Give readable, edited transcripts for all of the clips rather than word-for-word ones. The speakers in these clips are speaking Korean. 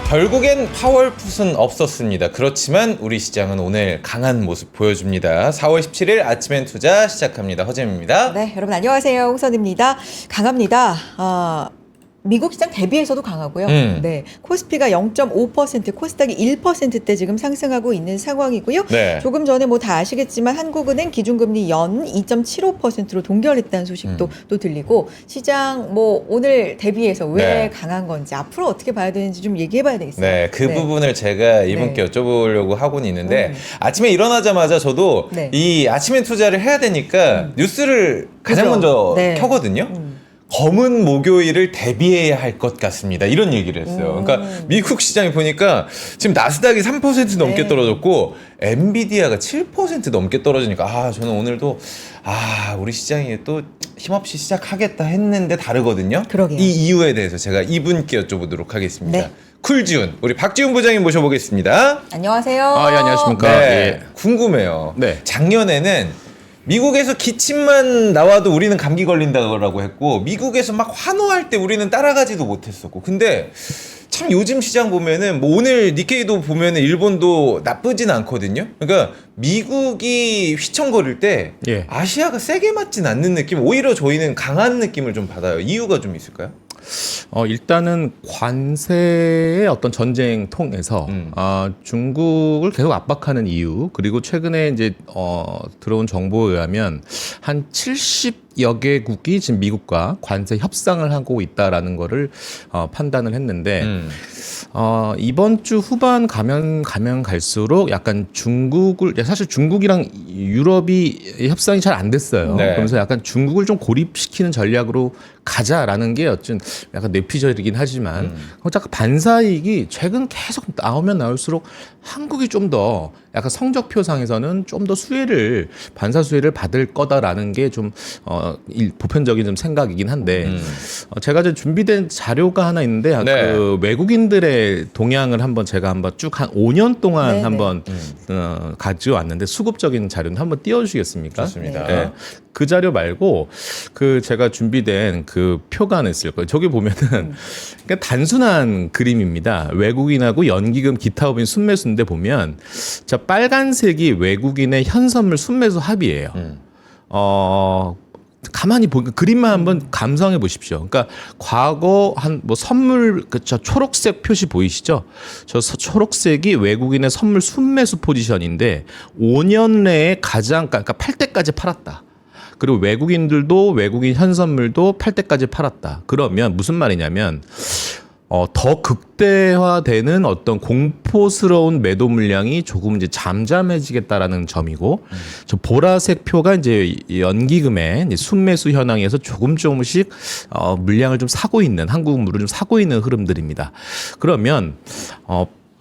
결국엔 파월풋은 없었습니다. 그렇지만 우리 시장은 오늘 강한 모습 보여줍니다. 4월 17일 아침엔 투자 시작합니다. 허재입니다. 네, 여러분 안녕하세요. 홍선입니다. 강합니다. 미국 시장 대비해서도 강하고요. 네, 코스피가 0.5%, 코스닥이 1%대 지금 상승하고 있는 상황이고요. 네. 조금 전에 뭐 다 아시겠지만 한국은행 기준금리 연 2.75%로 동결했다는 소식도 또 들리고 시장 뭐 오늘 대비해서 왜 네. 강한 건지 앞으로 어떻게 봐야 되는지 좀 얘기해봐야 되겠어요. 네, 그 부분을 제가 이분께 여쭤보려고 하고는 있는데 아침에 일어나자마자 저도 네. 이 아침엔 투자를 해야 되니까 뉴스를 가장 그죠? 먼저 네. 켜거든요. 검은 목요일을 대비해야 할 것 같습니다. 이런 얘기를 했어요. 그러니까 미국 시장이 보니까 지금 나스닥이 3% 넘게 네. 떨어졌고 엔비디아가 7% 넘게 떨어지니까 저는 오늘도 우리 시장이 또 힘없이 시작하겠다 했는데 다르거든요. 그러게요. 이 이유에 대해서 제가 이분께 여쭤보도록 하겠습니다. 네. 쿨지훈, 우리 박지훈 부장님 모셔보겠습니다. 안녕하세요. 예, 안녕하십니까. 네, 예. 궁금해요. 네. 작년에는 미국에서 기침만 나와도 우리는 감기 걸린다고 했고 미국에서 막 환호할 때 우리는 따라가지도 못했었고 근데 참 요즘 시장 보면은 뭐 오늘 니케이도 보면은 일본도 나쁘진 않거든요. 그러니까 미국이 휘청거릴 때 예. 아시아가 세게 맞진 않는 느낌, 오히려 저희는 강한 느낌을 좀 받아요. 이유가 좀 있을까요? 일단은 관세의 어떤 전쟁 통해서 중국을 계속 압박하는 이유, 그리고 최근에 이제 들어온 정보에 의하면 한 70여 개국이 지금 미국과 관세 협상을 하고 있다라는 거를 판단을 했는데 이번 주 후반 가면 갈수록 약간 사실 중국이랑 유럽이 협상이 잘 안 됐어요. 네. 그러면서 약간 중국을 좀 고립시키는 전략으로 가자라는 게 어쩐 약간 뇌피셜이긴 하지만 잠깐 반사이익이 최근 계속 나오면 나올수록 한국이 좀 더 약간 성적표상에서는 좀 더 반사 수혜를 받을 거다라는 게 좀 보편적인 좀 생각이긴 한데 제가 좀 준비된 자료가 하나 있는데 네. 그 외국인들의 동향을 제가 한번 쭉 한 5년 동안 네네. 한번 가져왔는데 수급적인 자료는 한번 띄워주시겠습니까? 좋습니다. 네. 그 자료 말고 그 제가 준비된 그 표가 하나 있을 거예요. 저기 보면은 그러니까 단순한 그림입니다. 외국인하고 연기금 기타업인 순매수인데 보면 자 빨간색이 외국인의 현선물 순매수 합이에요. 가만히 보니까 그림만 한번 감상해 보십시오. 그러니까 과거 선물 저 초록색 표시 보이시죠? 저 초록색이 외국인의 선물 순매수 포지션인데 5년 내에 그러니까 팔 때까지 팔았다. 그리고 외국인들도 외국인 현선물도 팔 때까지 팔았다. 그러면 무슨 말이냐면 더 극대화되는 어떤 공포스러운 매도 물량이 조금 이제 잠잠해지겠다라는 점이고, 저 보라색 표가 이제 연기금의 순매수 현황에서 조금씩 물량을 좀 사고 있는, 한국물을 좀 사고 있는 흐름들입니다. 그러면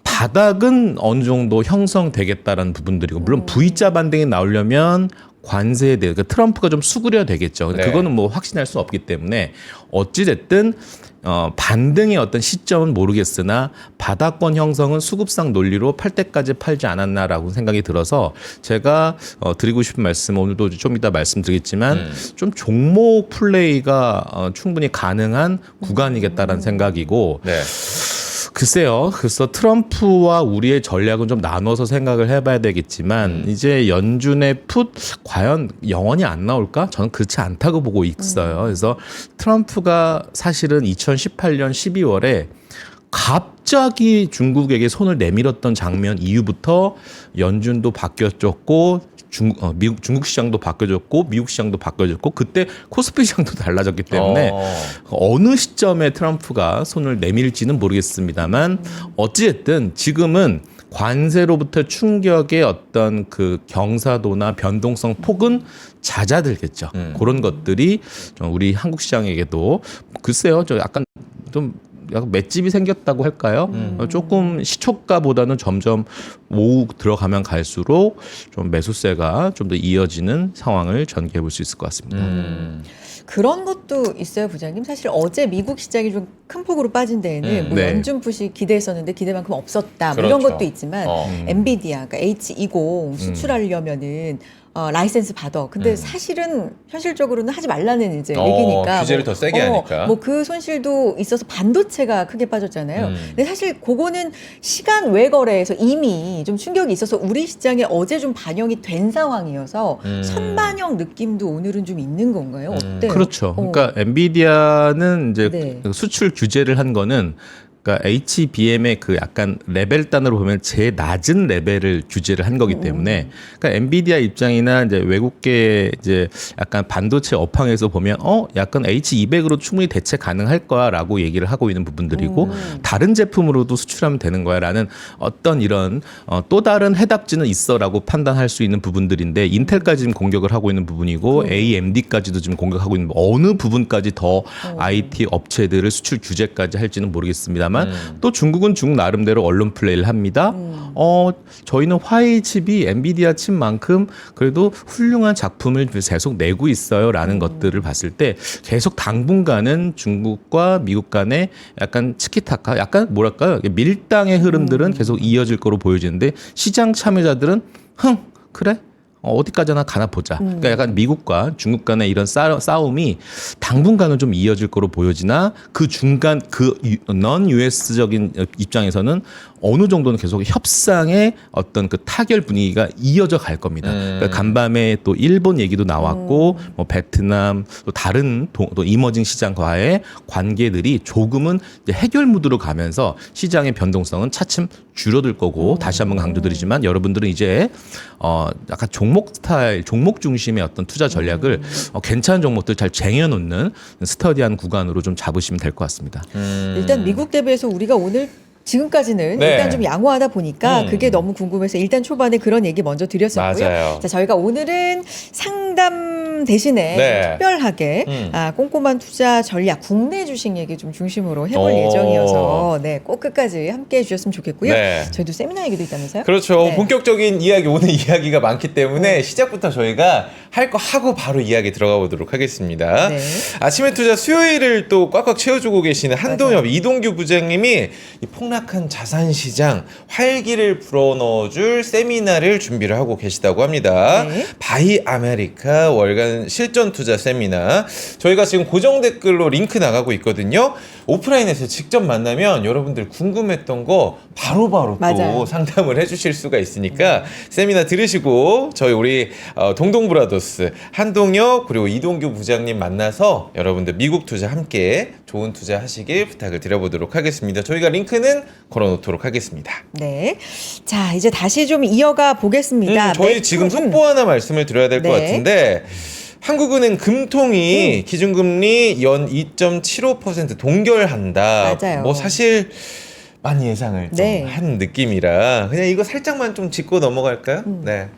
바닥은 어느 정도 형성되겠다라는 부분들이고, 물론 V자 반등이 나오려면 관세에 대해 트럼프가 좀 수그려야 되겠죠. 네. 그거는 뭐 확신할 수 없기 때문에 어찌됐든 반등의 어떤 시점은 모르겠으나 바닥권 형성은 수급상 논리로 팔 때까지 팔지 않았나라고 생각이 들어서 제가 드리고 싶은 말씀 오늘도 좀 이따 말씀드리겠지만 좀 종목 플레이가 충분히 가능한 구간이겠다라는 생각이고 네. 글쎄요. 그래서 트럼프와 우리의 전략은 좀 나눠서 생각을 해봐야 되겠지만 이제 연준의 풋 과연 영원히 안 나올까? 저는 그렇지 않다고 보고 있어요. 그래서 트럼프가 사실은 2018년 12월에 갑자기 중국에게 손을 내밀었던 장면 이후부터 연준도 바뀌었고 중국 시장도 바뀌어졌고 미국 시장도 바뀌어졌고 그때 코스피 시장도 달라졌기 때문에 어느 시점에 트럼프가 손을 내밀지는 모르겠습니다만 어찌됐든 지금은 관세로부터 충격의 어떤 그 경사도나 변동성 폭은 잦아들겠죠. 그런 것들이 좀 우리 한국 시장에게도 글쎄요, 저 약간 맷집이 생겼다고 할까요? 조금 시초가보다는 점점 오후 들어가면 갈수록 좀 매수세가 좀 더 이어지는 상황을 전개해 볼 수 있을 것 같습니다. 그런 것도 있어요, 부장님. 사실 어제 미국 시장이 좀 큰 폭으로 빠진 데에는 뭐 네. 연준 푸시 기대했었는데 기대만큼 없었다. 뭐 그렇죠. 이런 것도 있지만 엔비디아, 그러니까 H20 수출하려면은 라이센스 받아. 근데 사실은 현실적으로는 하지 말라는 이제 얘기니까. 규제를 더 세게 하니까. 뭐 그 손실도 있어서 반도체가 크게 빠졌잖아요. 근데 사실 그거는 시간 외 거래에서 이미 좀 충격이 있어서 우리 시장에 어제 좀 반영이 된 상황이어서 선반영 느낌도 오늘은 좀 있는 건가요? 어때요? 그렇죠. 그러니까 엔비디아는 이제 네. 수출 규제를 한 거는 그러니까 HBM의 그 약간 레벨 단으로 보면 제일 낮은 레벨을 규제를 한 거기 때문에 그러니까 엔비디아 입장이나 이제 외국계 이제 약간 반도체 업황에서 보면 약간 H200으로 충분히 대체 가능할 거야라고 얘기를 하고 있는 부분들이고 다른 제품으로도 수출하면 되는 거야라는 어떤 이런 또 다른 해답지는 있어라고 판단할 수 있는 부분들인데 인텔까지 지금 공격을 하고 있는 부분이고 AMD까지도 지금 공격하고 있는 어느 부분까지 더 IT 업체들을 수출 규제까지 할지는 모르겠습니다만 또 중국은 중국 나름대로 언론 플레이를 합니다. 저희는 화웨이 칩이 엔비디아 칩만큼 그래도 훌륭한 작품을 계속 내고 있어요라는 것들을 봤을 때 계속 당분간은 중국과 미국 간의 약간 치키타카, 약간 뭐랄까요, 밀당의 흐름들은 계속 이어질 거로 보여지는데 시장 참여자들은 그래? 어디까지나 가나 보자. 그러니까 약간 미국과 중국 간의 이런 싸움이 당분간은 좀 이어질 거로 보여지나 그 중간 그 넌 US적인 입장에서는 어느 정도는 계속 협상의 어떤 그 타결 분위기가 이어져 갈 겁니다. 그러니까 간밤에 또 일본 얘기도 나왔고 뭐 베트남 또 다른 또 이머징 시장과의 관계들이 조금은 이제 해결 무드로 가면서 시장의 변동성은 차츰 줄어들 거고 다시 한번 강조드리지만 여러분들은 이제 약간 종목 스타일, 종목 중심의 어떤 투자 전략을 괜찮은 종목들 잘 쟁여놓는 스터디한 구간으로 좀 잡으시면 될 것 같습니다. 일단 미국 대비해서 우리가 오늘 지금까지는 네. 일단 좀 양호하다 보니까 그게 너무 궁금해서 일단 초반에 그런 얘기 먼저 드렸었고요. 맞아요. 자, 저희가 오늘은 상담 대신에 네. 좀 특별하게 꼼꼼한 투자 전략, 국내 주식 얘기 좀 중심으로 해볼 예정이어서 꼭 끝까지 함께해 주셨으면 좋겠고요. 네. 저희도 세미나 얘기도 있다면서요? 그렇죠. 네. 본격적인 이야기, 오늘 이야기가 많기 때문에 시작부터 저희가 할 거 하고 바로 이야기 들어가 보도록 하겠습니다. 네. 아침에 투자 수요일을 또 꽉꽉 채워주고 계시는 한동엽, 맞아요. 이동규 부장님이 이 폭락한 자산시장 활기를 불어넣어줄 세미나를 준비를 하고 계시다고 합니다. 네. 바이 아메리카 월간 실전 투자 세미나. 저희가 지금 고정 댓글로 링크 나가고 있거든요. 오프라인에서 직접 만나면 여러분들 궁금했던 거 바로바로 맞아요. 또 상담을 해주실 수가 있으니까 세미나 들으시고 저희 우리 동동브라더스 한동엽 그리고 이동규 부장님 만나서 여러분들 미국 투자 함께 좋은 투자 하시길 부탁을 드려보도록 하겠습니다. 저희가 링크는 걸어놓도록 하겠습니다. 네. 자, 이제 다시 좀 이어가 보겠습니다. 저희 지금 속보 하나 말씀을 드려야 될 것 네. 같은데 한국은행 금통이 기준금리 연 2.75% 동결한다. 맞아요. 뭐 사실 많이 예상을 좀 네. 한 느낌이라 그냥 이거 살짝만 좀 짚고 넘어갈까요? 네.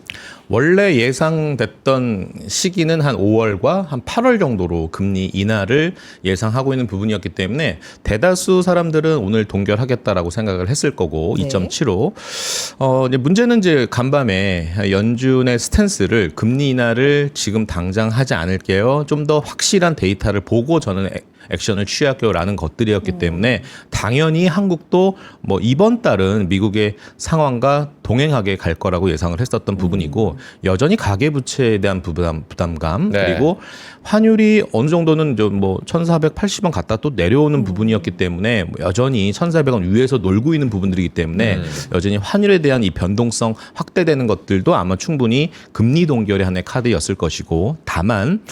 원래 예상됐던 시기는 한 5월과 한 8월 정도로 금리 인하를 예상하고 있는 부분이었기 때문에 대다수 사람들은 오늘 동결하겠다라고 생각을 했을 거고 네. 2.75. 이제 문제는 이제 간밤에 연준의 스탠스를 금리 인하를 지금 당장 하지 않을게요. 좀 더 확실한 데이터를 보고 저는 액션을 취할게요라는 것들이었기 때문에 당연히 한국도 뭐 이번 달은 미국의 상황과 동행하게 갈 거라고 예상을 했었던 부분이고 여전히 가계부채에 대한 부담감 네. 그리고 환율이 어느 정도는 좀 뭐 1,480원 갔다 또 내려오는 부분이었기 때문에 여전히 1,400원 위에서 놀고 있는 부분들이기 때문에 여전히 환율에 대한 이 변동성 확대되는 것들도 아마 충분히 금리 동결의 하나의 카드였을 것이고 다만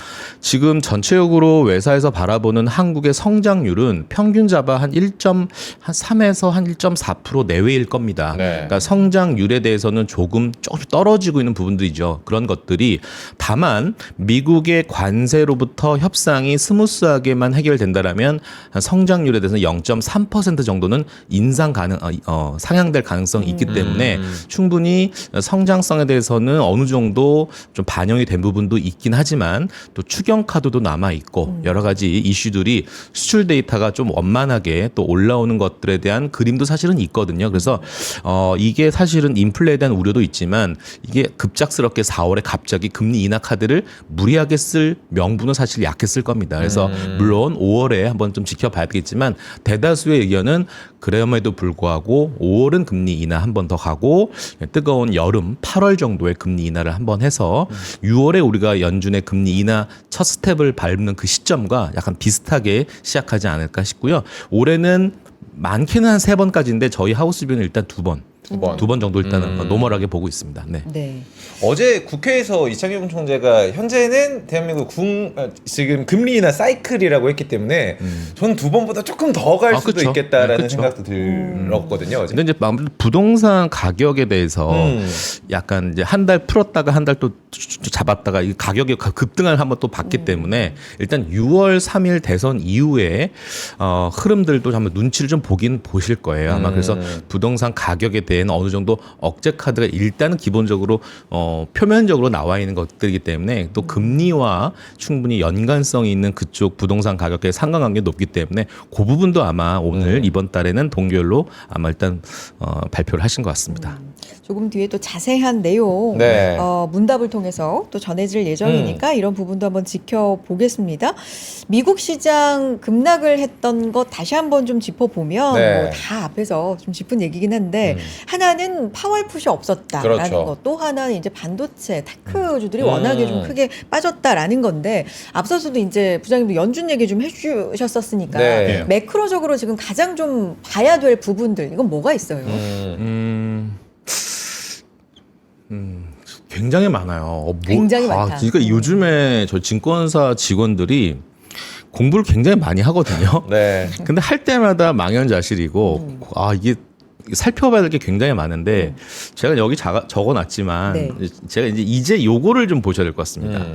지금 전체적으로 외사에서 바라보는 한국의 성장률은 평균 잡아 한 1.3에서 한 1.4% 내외일 겁니다. 네. 그러니까 성장률에 대해서는 조금 떨어지고 있는 부분들이죠. 그런 것들이 다만 미국의 관세로부터 협상이 스무스하게만 해결된다라면 성장률에 대해서 0.3% 정도는 인상 상향될 가능성이 있기 때문에 충분히 성장성에 대해서는 어느 정도 좀 반영이 된 부분도 있긴 하지만 또 추경 카드도 남아 있고 여러 가지 이슈들이 수출 데이터가 좀 원만하게 또 올라오는 것들에 대한 그림도 사실은 있거든요. 그래서 이게 사실은 물론 인플레에 대한 우려도 있지만 이게 급작스럽게 4월에 갑자기 금리 인하 카드를 무리하게 쓸 명분은 사실 약했을 겁니다. 그래서 물론 5월에 한번 좀 지켜봐야 되겠지만 대다수의 의견은 그럼에도 불구하고 5월은 금리 인하 한 번 더 가고 뜨거운 여름 8월 정도에 금리 인하를 한번 해서 6월에 우리가 연준의 금리 인하 첫 스텝을 밟는 그 시점과 약간 비슷하게 시작하지 않을까 싶고요. 올해는 많게는 한 3번까지인데 저희 하우스뷰는 일단 2번. 두 번 정도 일단은 노멀하게 보고 있습니다. 네. 네. 어제 국회에서 이창용 총재가 현재는 대한민국 지금 금리 인하 사이클이라고 했기 때문에 전 2번보다 조금 더 갈 수도 그쵸. 있겠다라는 그쵸. 생각도 들었거든요. 어제. 근데 이제 아무래도 부동산 가격에 대해서 약간 이제 한 달 풀었다가 한 달 또 잡았다가 이 가격이 급등을 한번 또 봤기 때문에 일단 6월 3일 대선 이후에 흐름들도 한번 눈치를 좀 보긴 보실 거예요. 아마 그래서 부동산 가격에 대한 어느 정도 억제 카드가 일단은 기본적으로 표면적으로 나와 있는 것들이기 때문에 또 금리와 충분히 연관성이 있는 그쪽 부동산 가격의 상관관계 높기 때문에 그 부분도 아마 오늘 이번 달에는 동결로 아마 일단 발표를 하신 것 같습니다. 조금 뒤에 또 자세한 내용 네. 문답을 통해서 또 전해질 예정이니까 이런 부분도 한번 지켜보겠습니다. 미국 시장 급락을 했던 것 다시 한번 좀 짚어보면 네. 뭐 다 앞에서 좀 짚은 얘기긴 한데 하나는 파월 푸시 없었다라는 그렇죠. 것, 또 하나는 이제 반도체 테크주들이 워낙에 좀 크게 빠졌다라는 건데 앞서서도 이제 부장님도 연준 얘기 좀 해주셨었으니까 네. 매크로적으로 지금 가장 좀 봐야 될 부분들 이건 뭐가 있어요? 굉장히 많아요. 굉장히 많다. 그러니까 요즘에 저 증권사 직원들이 공부를 굉장히 많이 하거든요. 네. 근데 할 때마다 망연자실이고 이게 살펴봐야 될 게 굉장히 많은데 제가 여기 적어놨지만 네. 제가 이제 요거를 좀 보셔야 될 것 같습니다.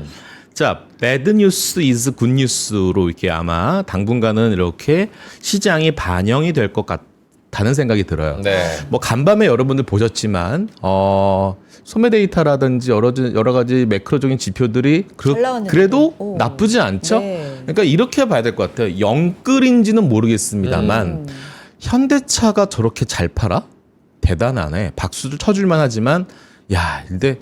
자, bad news is good news로 이렇게 아마 당분간은 이렇게 시장이 반영이 될 것 같다는 생각이 들어요. 네. 뭐 간밤에 여러분들 보셨지만 소매 데이터라든지 여러 가지 매크로적인 지표들이 잘 나왔는데도. 그래도 오. 나쁘지 않죠. 네. 그러니까 이렇게 봐야 될 것 같아요. 영끌인지는 모르겠습니다만 현대차가 저렇게 잘 팔아? 대단하네. 박수를 쳐줄만 하지만 야, 근데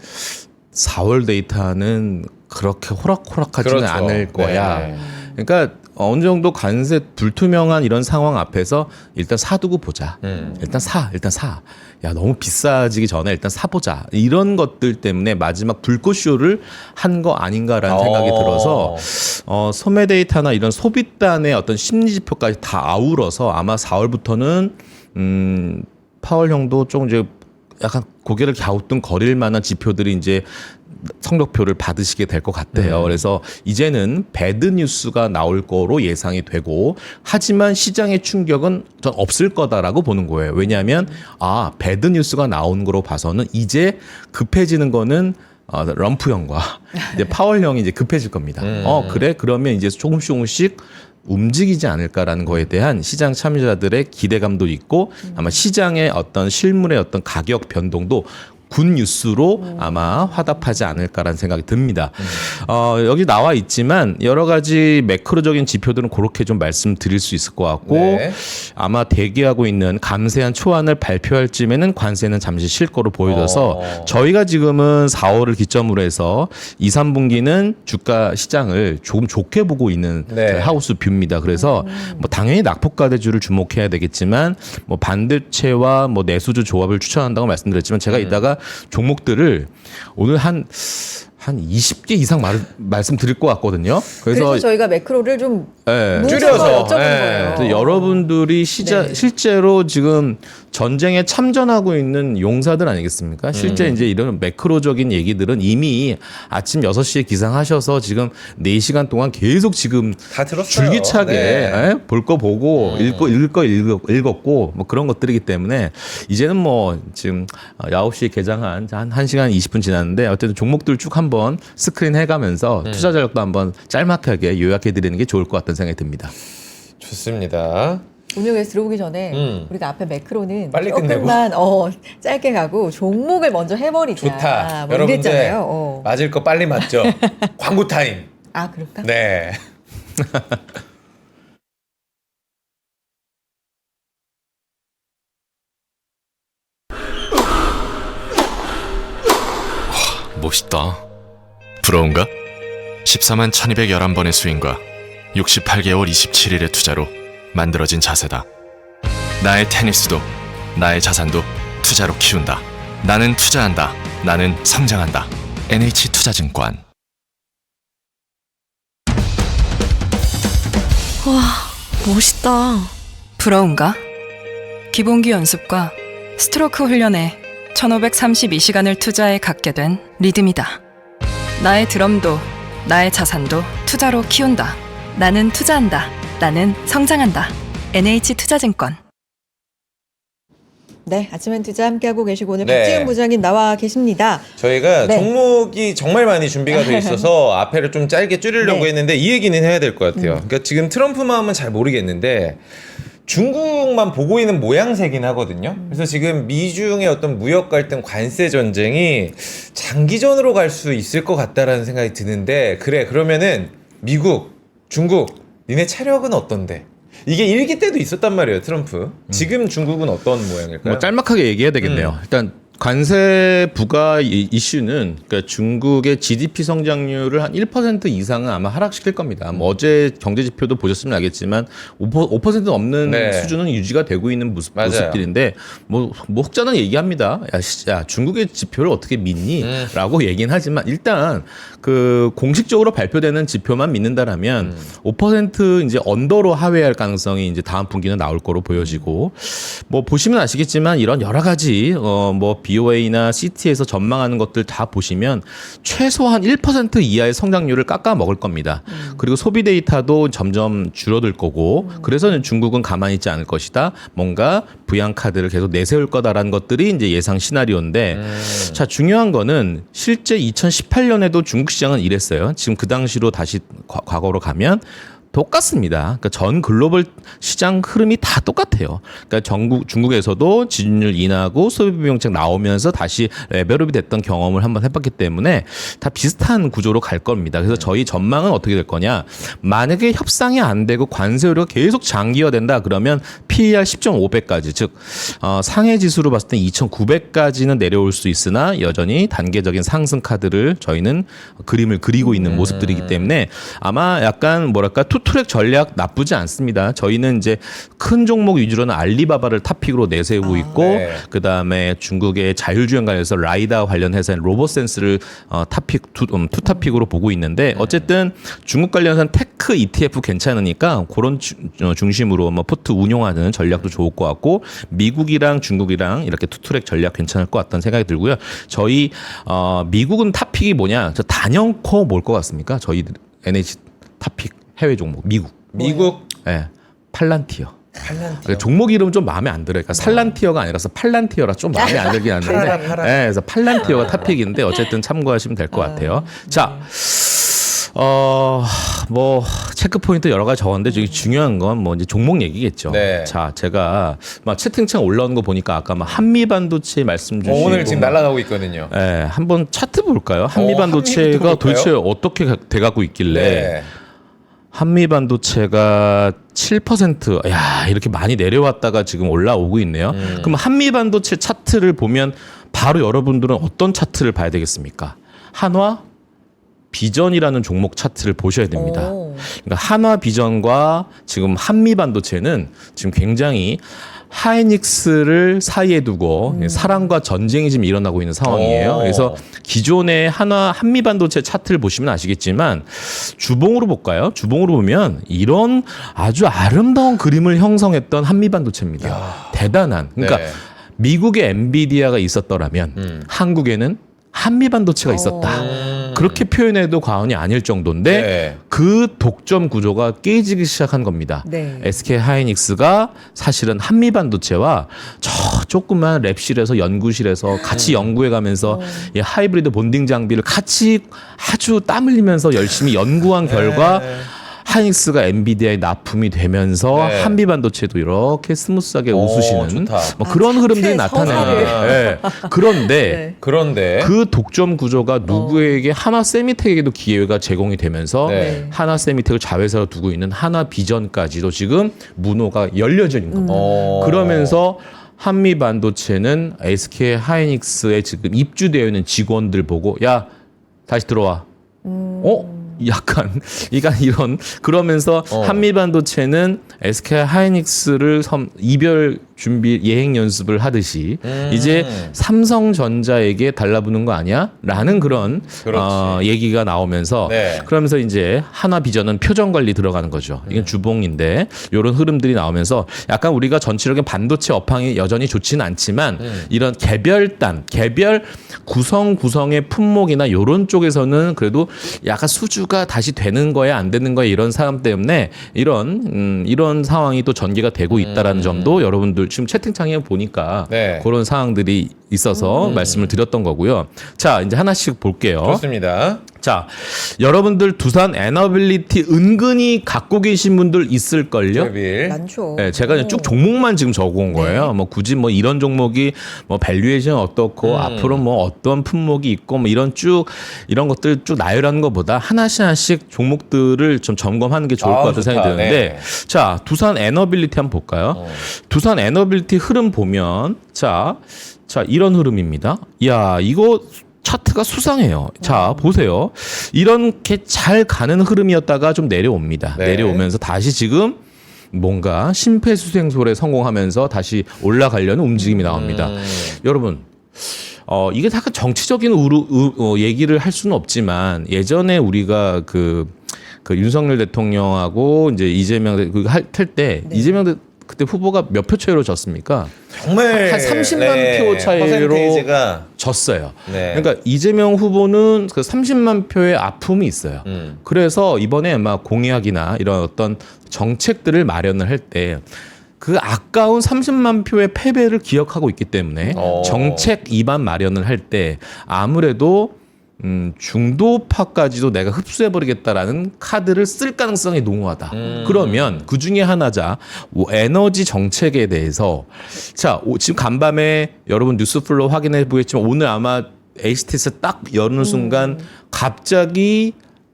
4월 데이터는 그렇게 호락호락하지는 그렇죠. 않을 거야. 네. 그러니까 어느 정도 관세 불투명한 이런 상황 앞에서 일단 사두고 보자. 일단 사. 야, 너무 비싸지기 전에 일단 사보자. 이런 것들 때문에 마지막 불꽃쇼를 한 거 아닌가라는 생각이 들어서 소매 데이터나 이런 소비단의 어떤 심리 지표까지 다 아우러서 아마 4월부터는 파월 형도 좀 이제 약간 고개를 갸우뚱거릴 만한 지표들이 이제 성적표를 받으시게 될 것 같아요. 그래서 이제는 배드 뉴스가 나올 거로 예상이 되고 하지만 시장의 충격은 전 없을 거다라고 보는 거예요. 왜냐하면 배드 뉴스가 나온 거로 봐서는 이제 급해지는 거는 럼프 형과 이제 파월 형이 이제 급해질 겁니다. 그래? 그러면 이제 조금씩 움직이지 않을까라는 거에 대한 시장 참여자들의 기대감도 있고 아마 시장의 어떤 실물의 어떤 가격 변동도 군 뉴스로 아마 화답하지 않을까라는 생각이 듭니다. 여기 나와 있지만 여러 가지 매크로적인 지표들은 그렇게 좀 말씀드릴 수 있을 것 같고 네. 아마 대기하고 있는 감세한 초안을 발표할 쯤에는 관세는 잠시 쉴 거로 보여져서 저희가 지금은 4월을 기점으로 해서 2, 3분기는 주가 시장을 조금 좋게 보고 있는 네. 하우스 뷰입니다. 그래서 뭐 당연히 낙폭과대주를 주목해야 되겠지만 뭐 반도체와 뭐 내수주 조합을 추천한다고 말씀드렸지만 제가 이따가 종목들을 오늘 한 20개 이상 말씀드릴 것 같거든요. 그래서 저희가 매크로를 좀 예. 줄여서 여쭤본 예. 거예요. 그래서 여러분들이 네. 실제로 지금 전쟁에 참전하고 있는 용사들 아니겠습니까? 실제 이제 이런 매크로적인 얘기들은 이미 아침 6시에 기상하셔서 지금 4시간 동안 계속 지금 다 들었어요. 줄기차게 네. 볼 거 보고 읽을 거 읽었고 뭐 그런 것들이기 때문에 이제는 뭐 지금 9시에 개장한 한 1시간 20분 지났는데 어쨌든 종목들 쭉 한번 스크린 해가면서 투자 전략도 한번 짤막하게 요약해 드리는 게 좋을 것 같다는 생각이 듭니다. 좋습니다. 운영에서 들어오기 전에 우리가 앞에 매크로는 빨리 조금만 짧게 가고 종목을 먼저 해버리자. 좋다. 뭐 여러분들 이랬잖아요. 맞을 거 빨리 맞죠. 광고 타임. 그럴까? 네. 멋있다. 부러운가? 14만 1211번의 스윙과 68개월 27일의 투자로 만들어진 자세다. 나의 테니스도 나의 자산도 투자로 키운다. 나는 투자한다. 나는 성장한다. NH투자증권. 와, 멋있다. 부러운가? 기본기 연습과 스트로크 훈련에 1532시간을 투자해 갖게 된 리듬이다. 나의 드럼도 나의 자산도 투자로 키운다. 나는 투자한다. 나는 성장한다. NH투자증권. 네, 아침엔 투자 함께하고 계시고 오늘 네. 박지은 부장님 나와 계십니다. 저희가 네. 종목이 정말 많이 준비가 돼 있어서 앞에를 좀 짧게 줄이려고 네. 했는데 이 얘기는 해야 될 것 같아요. 그러니까 지금 트럼프 마음은 잘 모르겠는데 중국만 보고 있는 모양새긴 하거든요. 그래서 지금 미중의 어떤 무역 갈등, 관세 전쟁이 장기전으로 갈 수 있을 것 같다라는 생각이 드는데 그래 그러면은 미국, 중국 니네 차력은 어떤데? 이게 일기 때도 있었단 말이에요, 트럼프. 지금 중국은 어떤 모양일까요? 뭐 짤막하게 얘기해야 되겠네요. 일단 관세 부과 이슈는 그러니까 중국의 GDP 성장률을 한 1% 이상은 아마 하락시킬 겁니다. 뭐 어제 경제 지표도 보셨으면 알겠지만 5% 넘는 네. 수준은 유지가 되고 있는 맞아요. 모습들인데 뭐 혹자는 얘기합니다. 야, 중국의 지표를 어떻게 믿니? 라고 얘기는 하지만 일단 그 공식적으로 발표되는 지표만 믿는다라면 5% 이제 언더로 하회할 가능성이 이제 다음 분기는 나올 거로 보여지고 뭐 보시면 아시겠지만 이런 여러 가지 뭐 BOA나 CT에서 전망하는 것들 다 보시면 최소한 1% 이하의 성장률을 깎아 먹을 겁니다. 그리고 소비 데이터도 점점 줄어들 거고 그래서 중국은 가만히 있지 않을 것이다. 뭔가 부양 카드를 계속 내세울 거다라는 것들이 이제 예상 시나리오인데 자 중요한 거는 실제 2018년에도 중국 시장은 이랬어요. 지금 그 당시로 다시 과거로 가면 똑같습니다. 그러니까 전 글로벌 시장 흐름이 다 똑같아요. 그러니까 중국에서도 지준율 인하고 소비 비용책 나오면서 다시 레벨업이 됐던 경험을 한번 해봤기 때문에 다 비슷한 구조로 갈 겁니다. 그래서 저희 전망은 어떻게 될 거냐? 만약에 협상이 안 되고 관세 우려가 계속 장기화된다 그러면 PER 10.5배까지 즉 상해 지수로 봤을 때 2,900까지는 내려올 수 있으나 여전히 단계적인 상승 카드를 저희는 그림을 그리고 있는 모습들이기 때문에 아마 약간 뭐랄까 투트랙 전략 나쁘지 않습니다. 저희는 이제 큰 종목 위주로는 알리바바를 탑픽으로 내세우고 있고 네. 그다음에 중국의 자율주행 관련해서 라이다 관련해서는 로봇센스를 투탑픽으로 보고 있는데 어쨌든 중국 관련해서는 테크 ETF 괜찮으니까 그런 중심으로 뭐 포트 운용하는 전략도 좋을 것 같고 미국이랑 중국이랑 이렇게 투트랙 전략 괜찮을 것 같다는 생각이 들고요. 저희 미국은 탑픽이 뭐냐? 저 단연코 뭘 것 같습니까? 저희 NH 탑픽 해외 종목 미국. 네. 팔란티어. 팔란티어. 종목 이름 좀 마음에 안 들어요. 그러니까 살란티어가 아니라서 팔란티어라 좀 마음에 안 들긴 하는데. 팔아. 네, 그래서 팔란티어가 탑픽인데 어쨌든 참고하시면 될 것 같아요. 자, 뭐 체크 포인트 여러 가지 적었는데 저기 중요한 건 뭐 이제 종목 얘기겠죠. 네. 자, 제가 막 채팅창 올라오는 거 보니까 아까 막 한미 반도체 말씀 주시고 오늘 지금 날아가고 있거든요. 네, 한번 차트 볼까요? 한미 한미부터 반도체가 볼까요? 도대체 어떻게 돼가고 있길래 네. 한미 반도체가 7% 야 이렇게 많이 내려왔다가 지금 올라오고 있네요. 그럼 한미 반도체 차트를 보면 바로 여러분들은 어떤 차트를 봐야 되겠습니까? 한화 비전이라는 종목 차트를 보셔야 됩니다. 오. 그러니까 한화 비전과 지금 한미 반도체는 지금 굉장히 하이닉스를 사이에 두고 사랑과 전쟁이 지금 일어나고 있는 상황이에요. 오. 그래서 기존의 한미 반도체 차트를 보시면 아시겠지만 주봉으로 볼까요? 주봉으로 보면 이런 아주 아름다운 그림을 형성했던 한미 반도체입니다. 대단한. 그러니까 네. 미국의 엔비디아가 있었더라면 한국에는 한미 반도체가 있었다. 그렇게 표현해도 과언이 아닐 정도인데 네. 그 독점 구조가 깨지기 시작한 겁니다. 네. SK 하이닉스가 사실은 한미 반도체와 저 조그만 랩실에서 연구실에서 같이 연구해가면서 이 하이브리드 본딩 장비를 같이 아주 땀 흘리면서 열심히 연구한 결과 하이닉스가 엔비디아에 납품이 되면서 네. 한미 반도체도 이렇게 스무스하게 오, 웃으시는 좋다. 뭐 그런 흐름들이 차트의 나타나는데 네. 그런데 네. 그런데 그 독점 구조가 누구에게 하나 세미텍에게도 기회가 제공이 되면서 네. 하나 세미텍을 자회사로 두고 있는 하나 비전까지도 지금 문호가 열려져 있는 겁니다. 그러면서 한미 반도체는 SK 하이닉스에 지금 입주되어 있는 직원들 보고 야 다시 들어와. 약간 이런 그러면서 한미 반도체는 SK 하이닉스를 이별 준비 예행 연습을 하듯이 이제 삼성전자에게 달라붙는 거 아니야? 라는 그런 얘기가 나오면서 네. 그러면서 이제 한화비전은 표정 관리 들어가는 거죠. 이건 주봉인데 이런 흐름들이 나오면서 약간 우리가 전체적인 반도체 업황이 여전히 좋지는 않지만 이런 개별 구성의 품목이나 이런 쪽에서는 그래도 약간 수주가 다시 되는 거야 안 되는 거야 이런 사람 때문에 이런 상황이 또 전개가 되고 있다라는 점도 여러분들 지금 채팅창에 보니까 네. 그런 상황들이 있어서 말씀을 드렸던 거고요. 자, 이제 하나씩 볼게요. 좋습니다. 자, 여러분들 두산 에너빌리티 은근히 갖고 계신 분들 있을걸요? 제빌. 많죠. 네, 제가 그냥 쭉 종목만 지금 적어온 거예요. 뭐 굳이 뭐 이런 종목이 뭐 밸류에이션 어떻고 앞으로 뭐 어떤 품목이 있고 뭐 이런 것들 쭉 나열하는 것보다 하나씩 종목들을 좀 점검하는 게 좋을 것 같다는 생각이 좋다. 드는데 네. 자, 두산 에너빌리티 한번 볼까요? 두산 에너빌리티 흐름 보면 자, 이런 흐름입니다. 야, 이거 차트가 수상해요. 자, 보세요. 이렇게 잘 가는 흐름이었다가 좀 내려옵니다. 네. 내려오면서 다시 지금 뭔가 심폐소생술에 성공하면서 다시 올라가려는 움직임이 나옵니다. 여러분, 이게 약간 정치적인 얘기를 할 수는 없지만 예전에 우리가 그 윤석열 대통령하고 이제 이재명 할때 이재명 그때 후보가 몇 표 차이로 졌습니까? 정말 한 30만 표 차이로 퍼센테이지가 졌어요. 네. 그러니까 이재명 후보는 그 30만 표의 아픔이 있어요. 그래서 이번에 막 공약이나 이런 어떤 정책들을 마련을 할 때 그 아까운 30만 표의 패배를 기억하고 있기 때문에 정책 입안 마련을 할 때 아무래도 중도파까지도 내가 흡수해버리겠다라는 카드를 쓸 가능성이 농후하다. 그러면 그 중에 하나자 에너지 정책에 대해서 자 지금 간밤에 여러분 뉴스플로 확인해 보겠지만 오늘 아마 HTS 딱 여는 순간 갑자기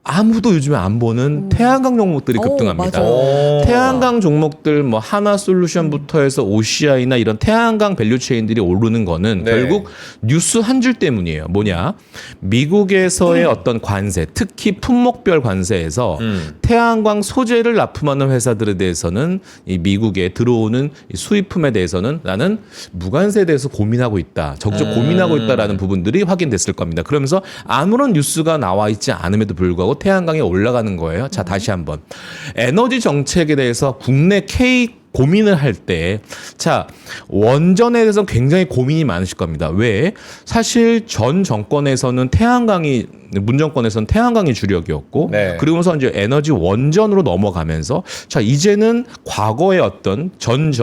아무도 요즘에 안 보는 태양광 종목들이 급등합니다. 맞아요. 태양광 종목들 뭐 하나솔루션부터 해서 OCI나 이런 태양광 밸류체인들이 오르는 거는 네. 결국 뉴스 한 줄 때문이에요. 뭐냐? 미국에서의 어떤 관세, 특히 품목별 관세에서 태양광 소재를 납품하는 회사들에 대해서는 이 미국에 들어오는 이 수입품에 대해서는 나는 무관세에 대해서 고민하고 있다. 적극적 고민하고 있다라는 부분들이 확인됐을 겁니다. 그러면서 아무런 뉴스가 나와 있지 않음에도 불구하고 태양광이 올라가는 거예요. 자, 다시 한번. 에너지 정책에 대해서 국내 K 고민을 할 때, 자, 원전에 대해서 굉장히 고민이 많으실 겁니다. 왜? 사실 전 정권에서는 문 정권에서는 태양광이 주력이었고, 네. 그러면서 이제 에너지 원전으로 넘어가면서, 자, 이제는 과거의 어떤 전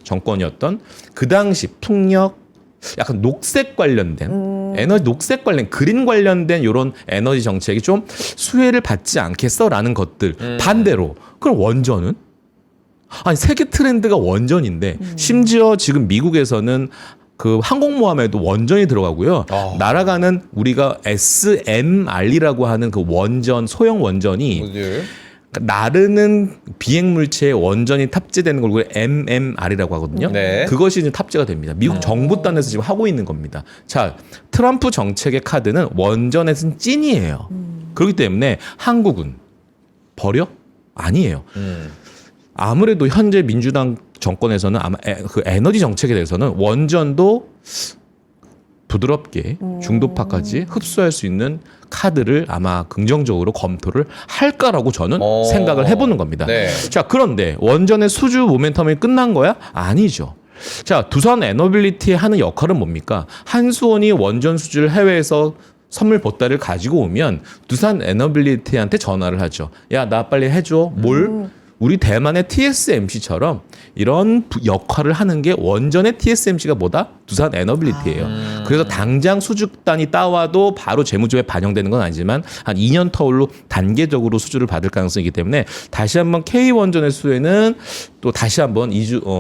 정권이었던 그 당시 풍력, 약간 녹색 관련된 에너지 녹색 관련 그린 관련된 이런 에너지 정책이 좀 수혜를 받지 않겠어라는 것들 반대로 그럼 원전은 아니 세계 트렌드가 원전인데 심지어 지금 미국에서는 그 항공모함에도 원전이 들어가고요. 날아가는 우리가 SMR이라고 하는 그 원전 소형 원전이 뭐들? 나르는 비행 물체에 원전이 탑재되는 걸 우리가 MMR이라고 하거든요. 네. 그것이 이제 탑재가 됩니다. 미국 정부 단에서 지금 하고 있는 겁니다. 자, 트럼프 정책의 카드는 원전에서는 찐이에요. 그렇기 때문에 한국은 버려? 아니에요. 아무래도 현재 민주당 정권에서는 아마 그 에너지 정책에 대해서는 원전도 부드럽게 중도파까지 흡수할 수 있는 카드를 아마 긍정적으로 검토를 할까라고 저는 생각을 해보는 겁니다. 네. 자, 그런데 원전의 수주 모멘텀이 끝난 거야? 아니죠. 자, 두산 에너빌리티의 하는 역할은 뭡니까? 한수원이 원전 수주를 해외에서 선물 보따리를 가지고 오면 두산 에너빌리티한테 전화를 하죠. 야, 나 빨리 해줘. 뭘? 우리 대만의 TSMC처럼 이런 역할을 하는 게 원전의 TSMC가 뭐다? 두산 에너빌리티예요. 그래서 당장 수주단이 따와도 바로 재무제표에 반영되는 건 아니지만 한 2년 터울로 단계적으로 수주를 받을 가능성이기 때문에 다시 한번 K원전의 수혜는 또 다시 한번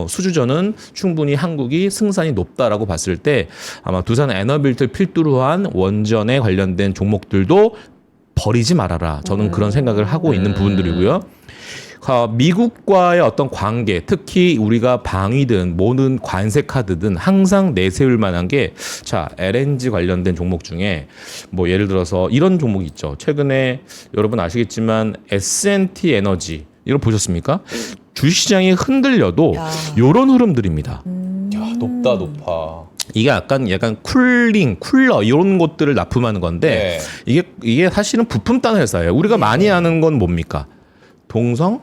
수주전은 충분히 한국이 승산이 높다라고 봤을 때 아마 두산 에너빌리티를 필두로 한 원전에 관련된 종목들도 버리지 말아라. 저는 그런 생각을 하고 있는 부분들이고요. 미국과의 어떤 관계, 특히 우리가 방위든 뭐든 관세 카드든 항상 내세울 만한 게, 자, LNG 관련된 종목 중에 뭐 예를 들어서 이런 종목이 있죠. 최근에 여러분 아시겠지만 S&T 에너지 이거 보셨습니까? 주식시장이 흔들려도 야. 이런 흐름들입니다. 야, 높아. 이게 약간 쿨러 이런 것들을 납품하는 건데 이게 사실은 부품단 회사예요. 우리가 많이 아는 건 뭡니까? 동성,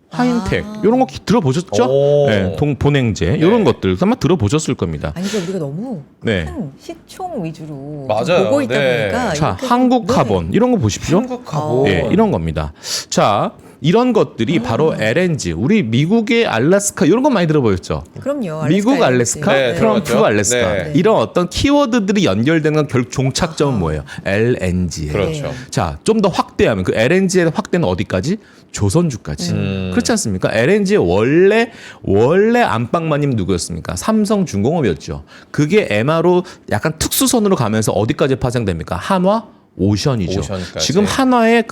하인텍 이런 거 들어보셨죠? 오. 네, 본행제 이런 것들 아마 들어보셨을 겁니다. 아니 그러니까 우리가 너무 네. 큰 시총 위주로 맞아요. 보고 있다 네. 보니까 자, 이렇게 한국카본 이런 거 보십시오. 한국하고 예, 이런 겁니다. 자, 이런 것들이 바로 LNG, 우리 미국의 알래스카 이런 거 많이 들어보셨죠? 그럼요. 미국 알래스카, 네, 트럼프 들어봤죠. 알래스카 네. 이런 어떤 키워드들이 연결되는 종착점은 뭐예요? LNG예요. 그렇죠. 네. 자, 좀 더 확대하면 그 LNG의 확대는 어디까지? 조선주까지. 그렇지 않습니까? LNG의 원래 안방마님 누구였습니까? 삼성중공업이었죠. 그게 MR로 약간 특수선으로 가면서 어디까지 파생됩니까? 한화? 오션이죠. 오션까지. 지금 한화의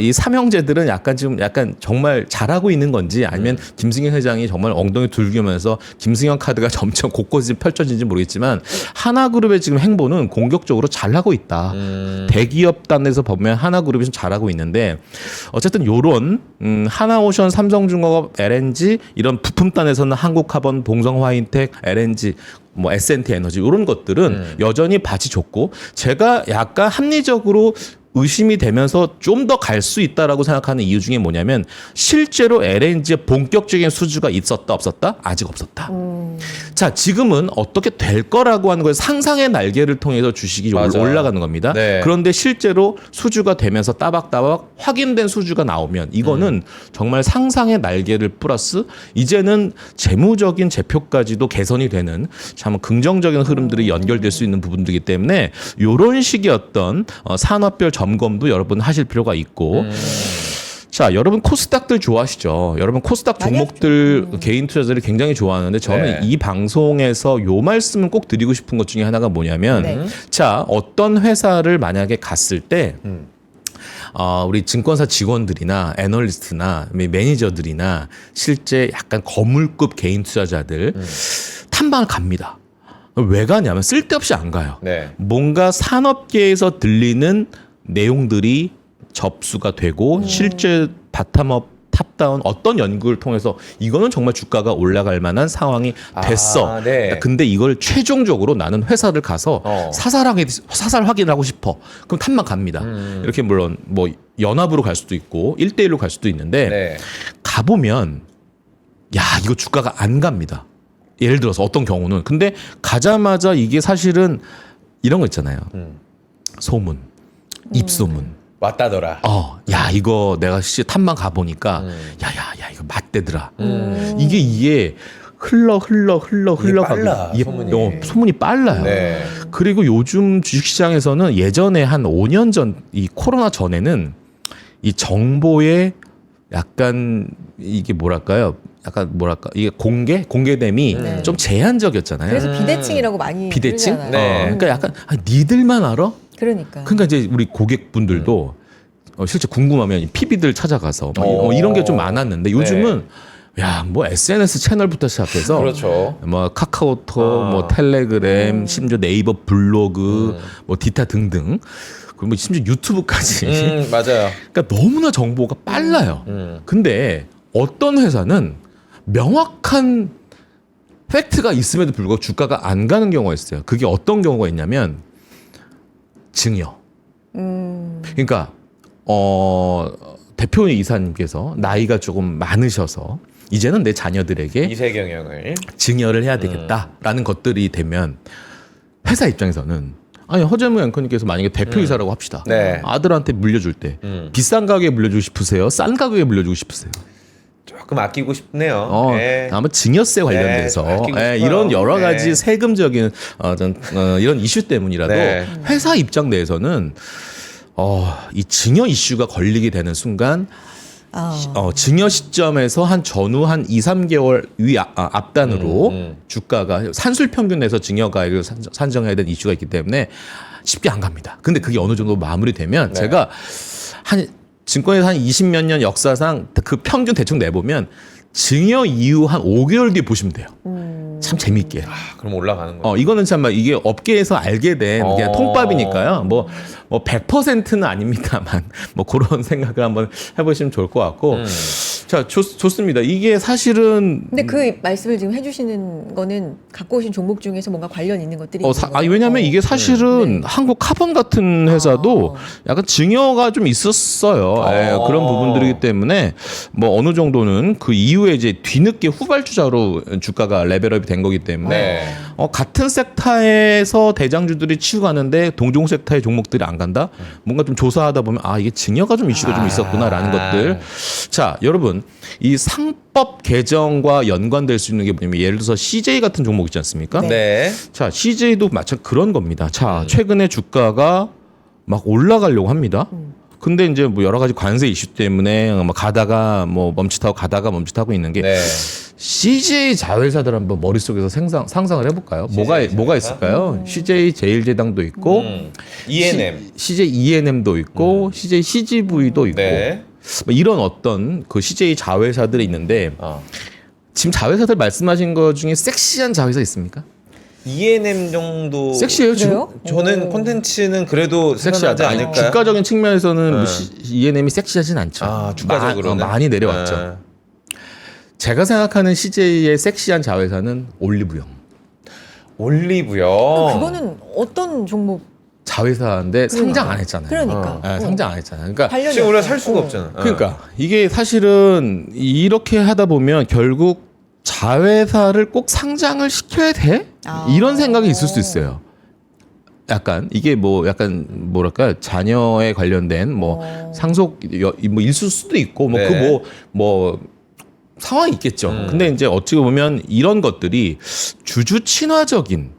이 삼형제들은 약간 정말 잘하고 있는 건지 아니면 김승현 회장이 정말 엉덩이 들기면서 김승현 카드가 점점 곳곳이 펼쳐진지 모르겠지만 하나그룹의 지금 행보는 공격적으로 잘하고 있다. 대기업단에서 보면 하나그룹이 좀 잘하고 있는데 어쨌든 요런 하나오션, 삼성중공업, LNG 이런 부품단에서는 한국카본, 동성화인텍, LNG 뭐 S&T 에너지 이런 것들은 여전히 밭이 좋고 제가 약간 합리적으로 의심이 되면서 좀 더 갈 수 있다라고 생각하는 이유 중에 뭐냐면 실제로 LNG의 본격적인 수주가 있었다 없었다? 아직 없었다. 자, 지금은 어떻게 될 거라고 하는 걸 상상의 날개를 통해서 주식이 맞아요. 올라가는 겁니다. 네. 그런데 실제로 수주가 되면서 따박따박 확인된 수주가 나오면 이거는 정말 상상의 날개를 플러스 이제는 재무적인 제표까지도 개선이 되는 참 긍정적인 흐름들이 연결될 수 있는 부분들이기 때문에 이런 식의 어떤 산업별 점검도 여러분 하실 필요가 있고 자, 여러분 코스닥들 좋아하시죠? 여러분 코스닥 많이 종목들 개인 투자자들이 굉장히 좋아하는데 저는 네. 이 방송에서 요 말씀을 꼭 드리고 싶은 것 중에 하나가 뭐냐면 네. 자, 어떤 회사를 만약에 갔을 때 우리 증권사 직원들이나 애널리스트나 매니저들이나 실제 약간 거물급 개인 투자자들 탐방을 갑니다. 왜 가냐면 쓸데없이 안 가요. 네. 뭔가 산업계에서 들리는 내용들이 접수가 되고 실제 바텀업 탑다운 어떤 연구를 통해서 이거는 정말 주가가 올라갈 만한 상황이 됐어. 네. 근데 이걸 최종적으로 나는 회사를 가서 사살 확인하고 싶어. 그럼 탐만 갑니다. 이렇게 물론 뭐 연합으로 갈 수도 있고 1대1로 갈 수도 있는데 네. 가보면 야, 이거 주가가 안 갑니다. 예를 들어서 어떤 경우는 근데 가자마자 이게 사실은 이런 거 있잖아요. 소문, 입소문. 왔다더라. 야, 이거 내가 실제 탐방 가보니까 야, 이거 맞대더라. 이게 빨라, 소문이. 소문이 빨라요. 네. 그리고 요즘 주식시장에서는 예전에 한 5년 전 이 코로나 전에는 이 정보의 약간 이게 이게 공개됨이 네. 좀 제한적이었잖아요. 그래서 비대칭이라고 많이 비대칭? 부르잖아요. 네. 그러니까 약간 니들만 알아? 그러니까. 그러니까 이제 우리 고객분들도 실제 궁금하면 PB들 찾아가서 이런 게 좀 많았는데 요즘은 야, 뭐 SNS 채널부터 시작해서 그렇죠. 뭐 카카오톡, 뭐 텔레그램, 심지어 네이버 블로그, 뭐 디타 등등. 그리고 뭐 심지어 유튜브까지. 맞아요. 그러니까 너무나 정보가 빨라요. 근데 어떤 회사는 명확한 팩트가 있음에도 불구하고 주가가 안 가는 경우가 있어요. 그게 어떤 경우가 있냐면 증여. 그러니까 대표 이사님께서 나이가 조금 많으셔서 이제는 내 자녀들에게 이세 경영을. 증여를 해야 되겠다라는 것들이 되면 회사 입장에서는 아니 허재무 앵커님께서 만약에 대표이사라고 합시다. 네. 아들한테 물려줄 때 비싼 가격에 물려주고 싶으세요? 싼 가격에 물려주고 싶으세요? 조금 아끼고 싶네요. 네. 아마 증여세 관련돼서 네, 아끼고 싶어요. 이런 여러 가지 네. 세금적인 이런 이슈 때문이라도 네. 회사 입장 내에서는 이 증여 이슈가 걸리게 되는 순간 증여 시점에서 한 전후 한 2, 3개월 앞단으로 주가가 산술 평균 내서 증여 가액을 산정해야 되는 이슈가 있기 때문에 쉽게 안 갑니다. 근데 그게 어느 정도 마무리되면 네. 제가 한 증권에서 한 20몇 년 역사상 그 평균 대충 내보면 증여 이후 한 5개월 뒤에 보시면 돼요. 참 재밌게. 그럼 올라가는 거예요. 이거는 정말 이게 업계에서 알게 된 그냥 통밥이니까요. 뭐 100%는 아닙니다만 뭐 그런 생각을 한번 해보시면 좋을 것 같고. 자, 좋습니다. 이게 사실은 근데 그 말씀을 지금 해주시는 거는 갖고 오신 종목 중에서 뭔가 관련 있는 것들이 있는 거예요? 왜냐면 이게 사실은 네. 한국 카본 같은 회사도 약간 증여가 좀 있었어요. 예, 그런 부분들이기 때문에 뭐 어느 정도는 그 이후에 이제 뒤늦게 후발주자로 주가가 레벨업이 된 거기 때문에 네. 같은 섹터에서 대장주들이 치고 가는데 동종 섹터의 종목들이 안 간다? 뭔가 좀 조사하다 보면 이게 증여가 좀 이슈가 좀 있었구나라는 것들. 자, 여러분 이 상법 개정과 연관될 수 있는 게 뭐냐면 예를 들어서 CJ 같은 종목 있지 않습니까? 네. 자, CJ도 마찬 그런 겁니다. 자, 최근에 주가가 막 올라가려고 합니다. 근데 이제 뭐 여러 가지 관세 이슈 때문에 뭐 가다가 뭐 멈칫하고 있는 게 네. CJ 자회사들 한번 머릿속에서 상상을 해볼까요? 뭐가 있을까요? CJ 제일제당도 있고 ENM. CJ ENM도 있고 CJ CGV도 있고 네. 뭐 이런 어떤 그 CJ 자회사들이 있는데 어. 지금 자회사들 말씀하신 것 중에 섹시한 자회사 있습니까? ENM 정도. 섹시해요 지금? 그래요? 저는 콘텐츠는 그래도 살아나지 아니, 않을까요? 주가적인 측면에서는 네. 뭐 ENM이 섹시하진 않죠. 주가적으로는 많이 내려왔죠. 네. 제가 생각하는 CJ의 섹시한 자회사는 올리브영. 올리브요. 그거는 어떤 종목? 자회사인데 상장 안 했잖아요. 그러니까. 네, 상장 안 했잖아요. 그러니까 관련이 지금 우리가 없어요. 살 수가 없잖아. 그러니까 이게 사실은 이렇게 하다 보면 결국 자회사를 꼭 상장을 시켜야 돼? 이런 생각이 있을 수 있어요. 약간 이게 뭐 약간 뭐랄까 자녀에 관련된 뭐 상속 뭐 있을 수도 있고 뭐 네. 그 뭐 상황이 있겠죠. 근데 이제 어찌 보면 이런 것들이 주주 친화적인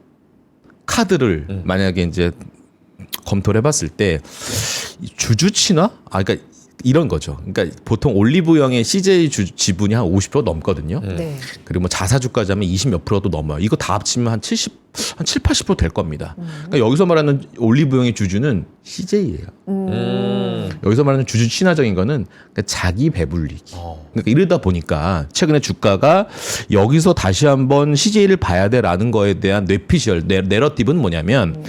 카드를 만약에 이제 검토를 해봤을 때 주주 친화? 그러니까 이런 거죠. 그러니까 보통 올리브영의 CJ 지분이 한 50% 넘거든요. 네. 그리고 뭐 자사주까지 하면 20몇 %도 넘어요. 이거 다 합치면 한 70% 될 겁니다. 그러니까 여기서 말하는 올리브영의 주주는 CJ예요. 여기서 말하는 주주 친화적인 거는 그러니까 자기 배불리기. 그러니까 이러다 보니까 최근에 주가가 여기서 다시 한번 CJ를 봐야 돼라는 거에 대한 뇌피셜, 내러티브는 뭐냐면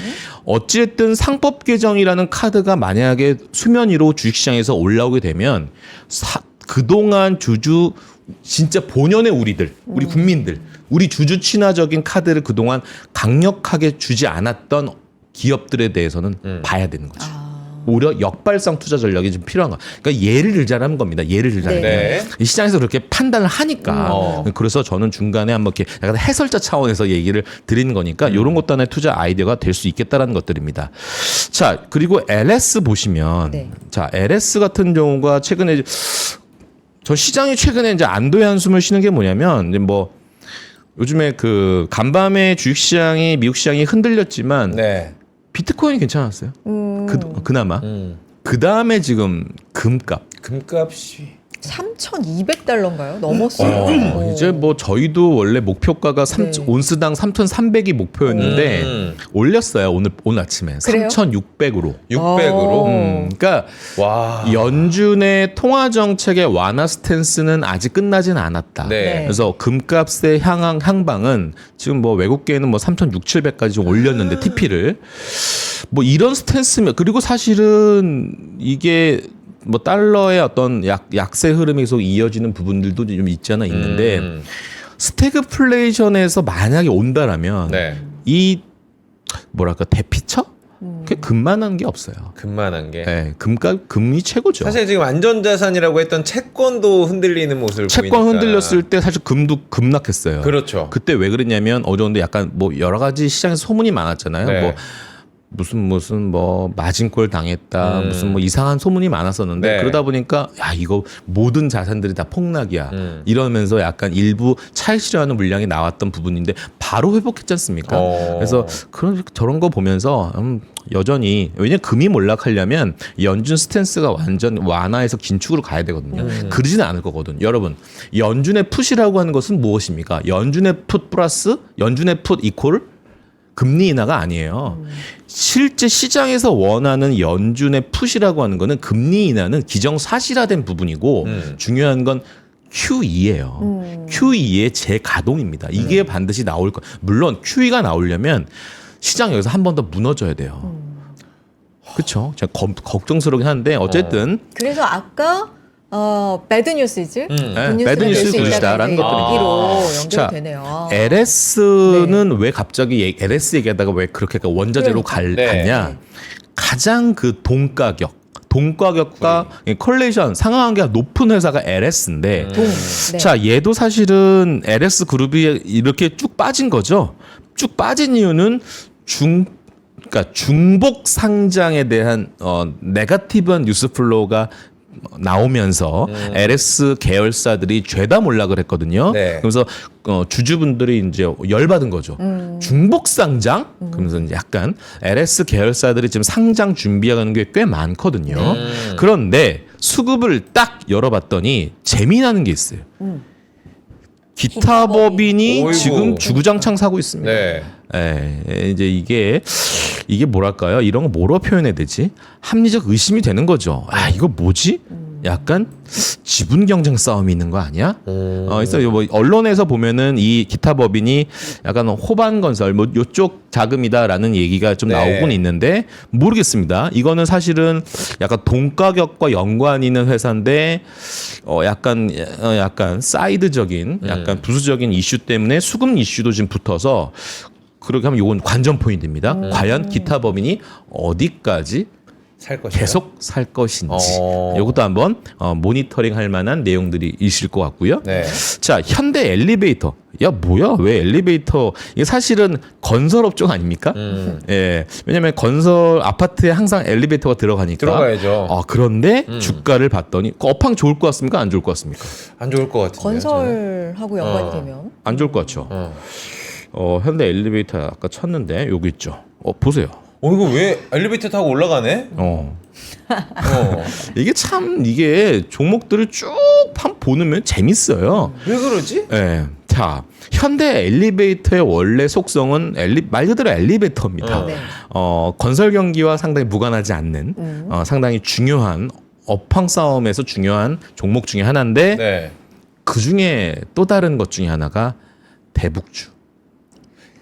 어찌됐든 상법 개정이라는 카드가 만약에 수면 위로 주식시장에서 올라오게 되면 그동안 주주 진짜 본연의 우리 국민들, 우리 주주 친화적인 카드를 그동안 강력하게 주지 않았던 기업들에 대해서는 봐야 되는 거죠. 오히려 역발상 투자 전략이 좀 필요한 거. 그러니까 예를 들자라는 겁니다. 예를 들자면 네. 이 시장에서 그렇게 판단을 하니까 그래서 저는 중간에 한번 이렇게 약간 해설자 차원에서 얘기를 드리는 거니까 이런 것도 하나의 투자 아이디어가 될 수 있겠다라는 것들입니다. 자, 그리고 LS 보시면 네. 자, LS 같은 경우가 최근에 저 시장이 최근에 이제 안도의 한숨을 쉬는 게 뭐냐면 이제 뭐 요즘에 그 간밤에 주식시장이 미국 시장이 흔들렸지만 네. 비트코인이 괜찮았어요. 그나마. 그 다음에 지금 금값이 3,200달러인가요? 넘었어요. 이제 뭐 저희도 원래 목표가가 네. 온스당 3,300이 목표였는데 올렸어요. 오늘 아침에 그래요? 3,600으로. 600으로. 그러니까 와. 연준의 통화 정책의 완화 스탠스는 아직 끝나지는 않았다. 네. 그래서 금값의 향방은 지금 뭐 외국계는 뭐 3,600, 700까지 좀 올렸는데 TP를 뭐 이런 스탠스면 그리고 사실은 이게 뭐 달러의 어떤 약세 흐름이 계속 이어지는 부분들도 좀 있지 않아 있는데 스태그플레이션에서 만약에 온다라면 네. 이 뭐랄까 대피처? 그게 금만한 게 없어요. 금만한 게. 네, 금이 최고죠. 사실 지금 안전자산이라고 했던 채권도 흔들리는 모습을 채권 보이니까. 흔들렸을 때 사실 금도 급락했어요. 그렇죠. 그때 왜 그랬냐면 어느 정도 약간 뭐 여러 가지 시장에서 소문이 많았잖아요. 네. 뭐 무슨 뭐 마진골 당했다 무슨 뭐 이상한 소문이 많았었는데 네. 그러다 보니까 야 이거 모든 자산들이 다 폭락이야 이러면서 약간 일부 차익 실현하는 물량이 나왔던 부분인데 바로 회복했지 않습니까? 그래서 저런 거 보면서 여전히 왜냐면 금이 몰락하려면 연준 스탠스가 완전 완화해서 긴축으로 가야 되거든요. 그러지는 않을 거거든요. 여러분 연준의 풋이라고 하는 것은 무엇입니까? 연준의 풋 플러스 연준의 풋 이퀄 금리 인하가 아니에요. 실제 시장에서 원하는 연준의 풋이라고 하는 거는 금리 인하는 기정사실화된 부분이고 중요한 건 QE예요. QE의 재가동입니다. 이게 반드시 나올 거. 물론 QE가 나오려면 시장 여기서 한 번 더 무너져야 돼요. 그렇죠. 제가 걱정스럽긴 한데 어쨌든 그래서 아까 배드 뉴스즈, 네, 배드 뉴스 굿이다라는 것들이로 자, 연결되네요. LS는 왜 갑자기 LS 얘기하다가 왜 그렇게 원자재로 네. 갔냐? 가장 그 동가격과 컬레이션 상하관계가 높은 회사가 LS인데 네. 자 얘도 사실은 LS 그룹이 이렇게 쭉 빠진 거죠. 쭉 빠진 이유는 그러니까 중복 상장에 대한 네거티브한 뉴스 플로우가 나오면서 LS 계열사들이 죄다 몰락을 했거든요. 네. 그래서 주주분들이 이제 열받은 거죠. 중복 상장? 그러면서 이제 약간 LS 계열사들이 지금 상장 준비하는 게 꽤 많거든요. 그런데 수급을 딱 열어봤더니 재미나는 게 있어요. 기타법인이 어이구. 지금 주구장창 사고 있습니다. 네. 예, 이제 이게 뭐랄까요? 이런 거 뭐로 표현해야 되지? 합리적 의심이 되는 거죠. 아, 이거 뭐지? 약간 지분 경쟁 싸움이 있는 거 아니야? 그래서 뭐 언론에서 보면은 이 기타 법인이 약간 호반 건설 뭐 요쪽 자금이다라는 얘기가 좀 네. 나오곤 있는데 모르겠습니다. 이거는 사실은 약간 동가격과 연관이 있는 회사인데 약간 사이드적인 약간 부수적인 이슈 때문에 수급 이슈도 지금 붙어서 그렇게 하면 이건 관전 포인트입니다. 과연 기타 법인이 어디까지 살 것이요. 계속 살 것인지 어. 이것도 한번 모니터링 할 만한 내용들이 있을 것 같고요. 네. 자, 현대 엘리베이터. 야, 뭐야? 왜 엘리베이터? 이게 사실은 건설 업종 아닙니까? 예. 왜냐면 건설 아파트에 항상 엘리베이터가 들어가니까. 들어가야죠. 그런데 주가를 봤더니 업황 좋을 것 같습니까? 안 좋을 것 같습니까? 안 좋을 것 같은데요. 저는. 건설하고 연관이 되면 안 좋을 것 같죠. 현대 엘리베이터 아까 쳤는데 여기 있죠. 보세요. 이거 왜 엘리베이터 타고 올라가네? 이게 참 이게 종목들을 쭉 보면 재밌어요. 왜 그러지? 예. 자, 현대 엘리베이터의 원래 속성은 말 그대로 엘리베이터입니다. 네. 건설 경기와 상당히 무관하지 않는 상당히 중요한 업황 싸움에서 중요한 종목 중에 하나인데 네. 그 중에 또 다른 것 중에 하나가 대북주.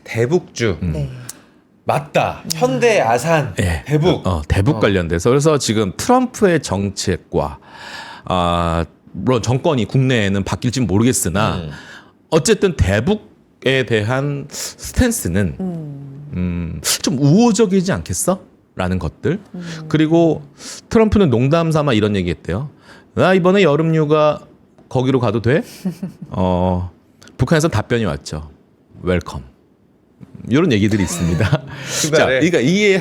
대북주. 네. 맞다. 현대 아산. 예. 대북. 대북 관련돼서 그래서 지금 트럼프의 정책과 물론 정권이 국내에는 바뀔지 모르겠으나 어쨌든 대북에 대한 스탠스는 좀 우호적이지 않겠어? 라는 것들. 그리고 트럼프는 농담 삼아 이런 얘기했대요. 나 이번에 여름휴가 거기로 가도 돼? 북한에서 답변이 왔죠. 웰컴. 이런 얘기들이 있습니다. 자, 그러니까 이게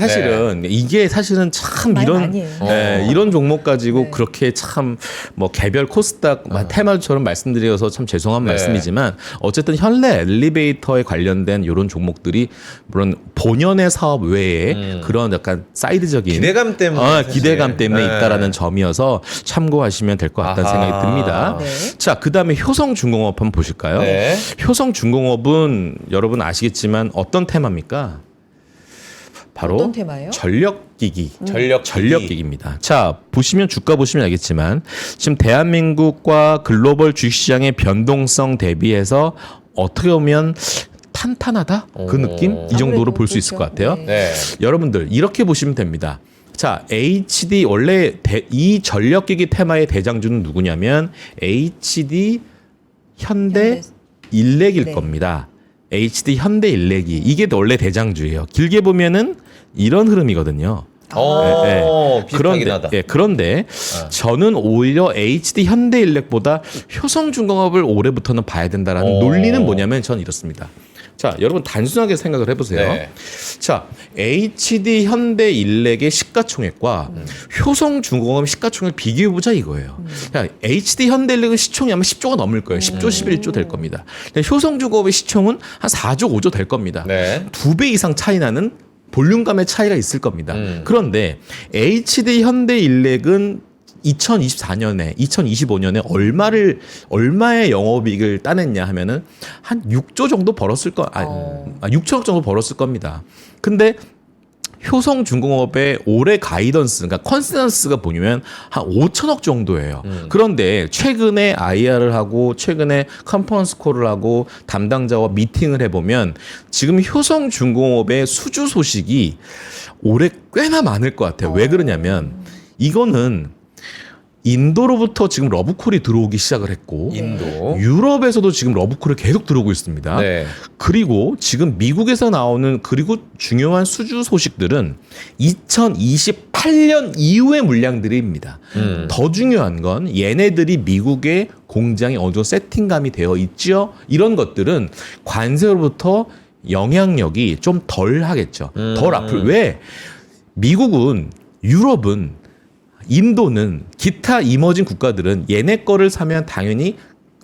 사실은 참 말 이런 많이 해요. 이런 종목 가지고 네. 그렇게 참 뭐 개별 코스닥 테마처럼 말씀드려서 참 죄송한 네. 말씀이지만 어쨌든 현대 엘리베이터에 관련된 이런 종목들이 물론 본연의 사업 외에 그런 약간 사이드적인 기대감 때문에. 기대감 때문에 네. 있다라는 점이어서 참고하시면 될 것 같다는 아하. 생각이 듭니다. 네. 자, 그다음에 효성중공업 한번 보실까요? 네. 효성중공업은 여러분 아시겠지만 어떤 테마입니까? 바로 어떤 테마예요? 전력기기. 전력기기. 전력기기입니다. 자, 보시면 주가 보시면 알겠지만 지금 대한민국과 글로벌 주식시장의 변동성 대비해서 어떻게 보면 탄탄하다? 그 느낌? 이 정도로 아무래도 볼 수 있을 것 그렇죠. 같아요. 네. 여러분들 이렇게 보시면 됩니다. 자, HD 원래 이 전력기기 테마의 대장주는 누구냐면 HD 현대 일렉일 네. 겁니다. HD 현대 일렉이 이게 원래 대장주예요. 길게 보면은 이런 흐름이거든요. 비슷하긴 하다. 그런데 저는 오히려 HD 현대일렉보다 효성중공업을 올해부터는 봐야 된다라는 논리는 뭐냐면 저는 이렇습니다. 자, 여러분 단순하게 생각을 해보세요. 네. 자, HD 현대일렉의 시가총액과 효성중공업 시가총액 비교해보자 이거예요. 야, HD 현대일렉은 시총이 아마 10조가 넘을 거예요. 10조, 11조 될 겁니다. 근데 효성중공업의 시총은 한 4조, 5조 될 겁니다. 네. 2배 이상 차이 나는 볼륨감의 차이가 있을 겁니다. 그런데 HD 현대일렉은 2024년에 2025년에 얼마의 영업이익을 따냈냐 하면은 한 6조 정도 벌었을 6천억 정도 벌었을 겁니다. 근데 효성중공업의 올해 가이던스, 그러니까 컨센서스가 보면 한 5천억 정도예요. 그런데 최근에 IR을 하고 최근에 컨퍼런스 콜을 하고 담당자와 미팅을 해보면 지금 효성중공업의 수주 소식이 올해 꽤나 많을 것 같아요. 왜 그러냐면 이거는 인도로부터 지금 러브콜이 들어오기 시작을 했고 인도. 유럽에서도 지금 러브콜이 계속 들어오고 있습니다. 네. 그리고 지금 미국에서 나오는 그리고 중요한 수주 소식들은 2028년 이후의 물량들입니다. 더 중요한 건 얘네들이 미국의 공장이 어느 정도 세팅감이 되어 있죠. 이런 것들은 관세로부터 영향력이 좀 덜 하겠죠. 덜 아플. 왜? 미국은 미국은 인도는 기타 이머징 국가들은 얘네 거를 사면 당연히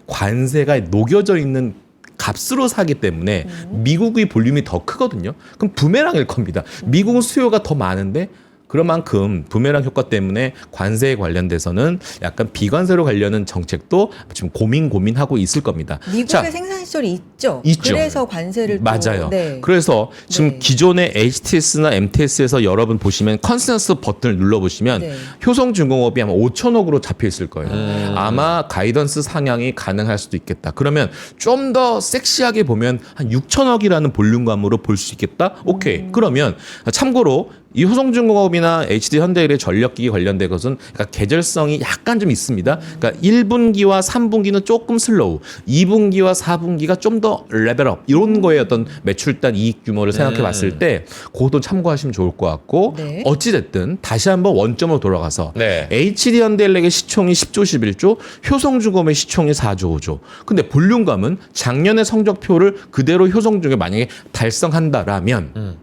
관세가 녹여져 있는 값으로 사기 때문에 미국의 볼륨이 더 크거든요. 그럼 부메랑일 겁니다. 미국은 수요가 더 많은데 그만큼 부메랑 효과 때문에 관세에 관련돼서는 약간 비관세로 가려는 정책도 지금 고민하고 있을 겁니다. 미국의 자, 생산 시설이 있죠. 있죠. 그래서 관세를 맞아요. 또, 네. 그래서 지금 네. 기존의 HTS나 MTS에서 여러분 보시면 컨센서스 버튼을 눌러보시면 네. 효성중공업이 아마 5천억으로 잡혀 있을 거예요. 아마 가이던스 상향이 가능할 수도 있겠다. 그러면 좀 더 섹시하게 보면 한 6천억이라는 볼륨감으로 볼 수 있겠다. 오케이. 그러면 참고로 이 효성중공업이나 HD 현대일의 전력기기 관련된 것은 그러니까 계절성이 약간 좀 있습니다. 그러니까 1분기와 3분기는 조금 슬로우, 2분기와 4분기가 좀 더 레벨업 이런 거에 어떤 매출단 이익 규모를 생각해 봤을 때 그것도 참고하시면 좋을 것 같고 네. 어찌됐든 다시 한번 원점으로 돌아가서 네. HD 현대일렉의 시총이 10조 11조, 효성중공업의 시총이 4조 5조. 근데 볼륨감은 작년의 성적표를 그대로 효성중에 만약에 달성한다라면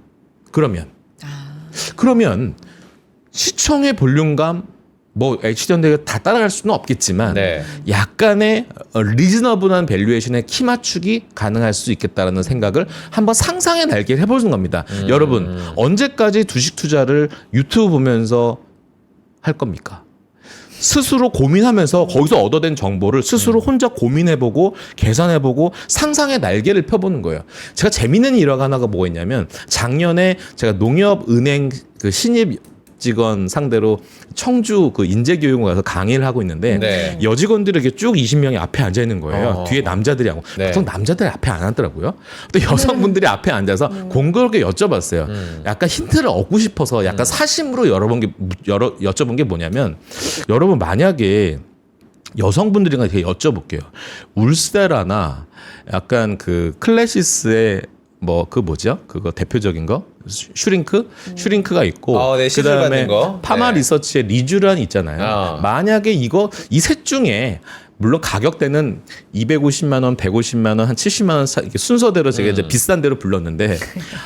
그러면 시청의 볼륨감 뭐 HD현대가 다 따라갈 수는 없겠지만 네. 약간의 리즈너블한 밸류에이션의 키 맞추기 가능할 수 있겠다라는 생각을 한번 상상의 날개를 해보는 겁니다. 여러분 언제까지 주식 투자를 유튜브 보면서 할 겁니까? 스스로 고민하면서 거기서 얻어낸 정보를 스스로 혼자 고민해보고 계산해보고 상상의 날개를 펴보는 거예요. 제가 재밌는 일화가 하나가 뭐가 있냐면 작년에 제가 농협은행 그 신입 직원 상대로 청주 그 인재교육을 가서 강의를 하고 있는데 네. 여직원들이 이렇게 쭉 20명이 앞에 앉아 있는 거예요. 뒤에 남자들이 하고 네. 보통 남자들이 앞에 안 앉더라고요. 또 여성분들이 앞에 앉아서 공교롭게 여쭤봤어요. 약간 힌트를 얻고 싶어서 약간 사심으로 여쭤본 게 뭐냐면 여러분 만약에 여성분들이랑 되게 여쭤볼게요. 울세라나 약간 그 클래시스의 뭐 그 뭐죠? 그거 대표적인 거 슈링크가 있고 네, 시술 그다음에 받는 거. 파마 네. 리서치의 리쥬란이 있잖아요. 만약에 이 셋 중에 물론 가격대는 250만 원, 150만 원, 한 70만 원 이렇게 순서대로 제가 이제 비싼 대로 불렀는데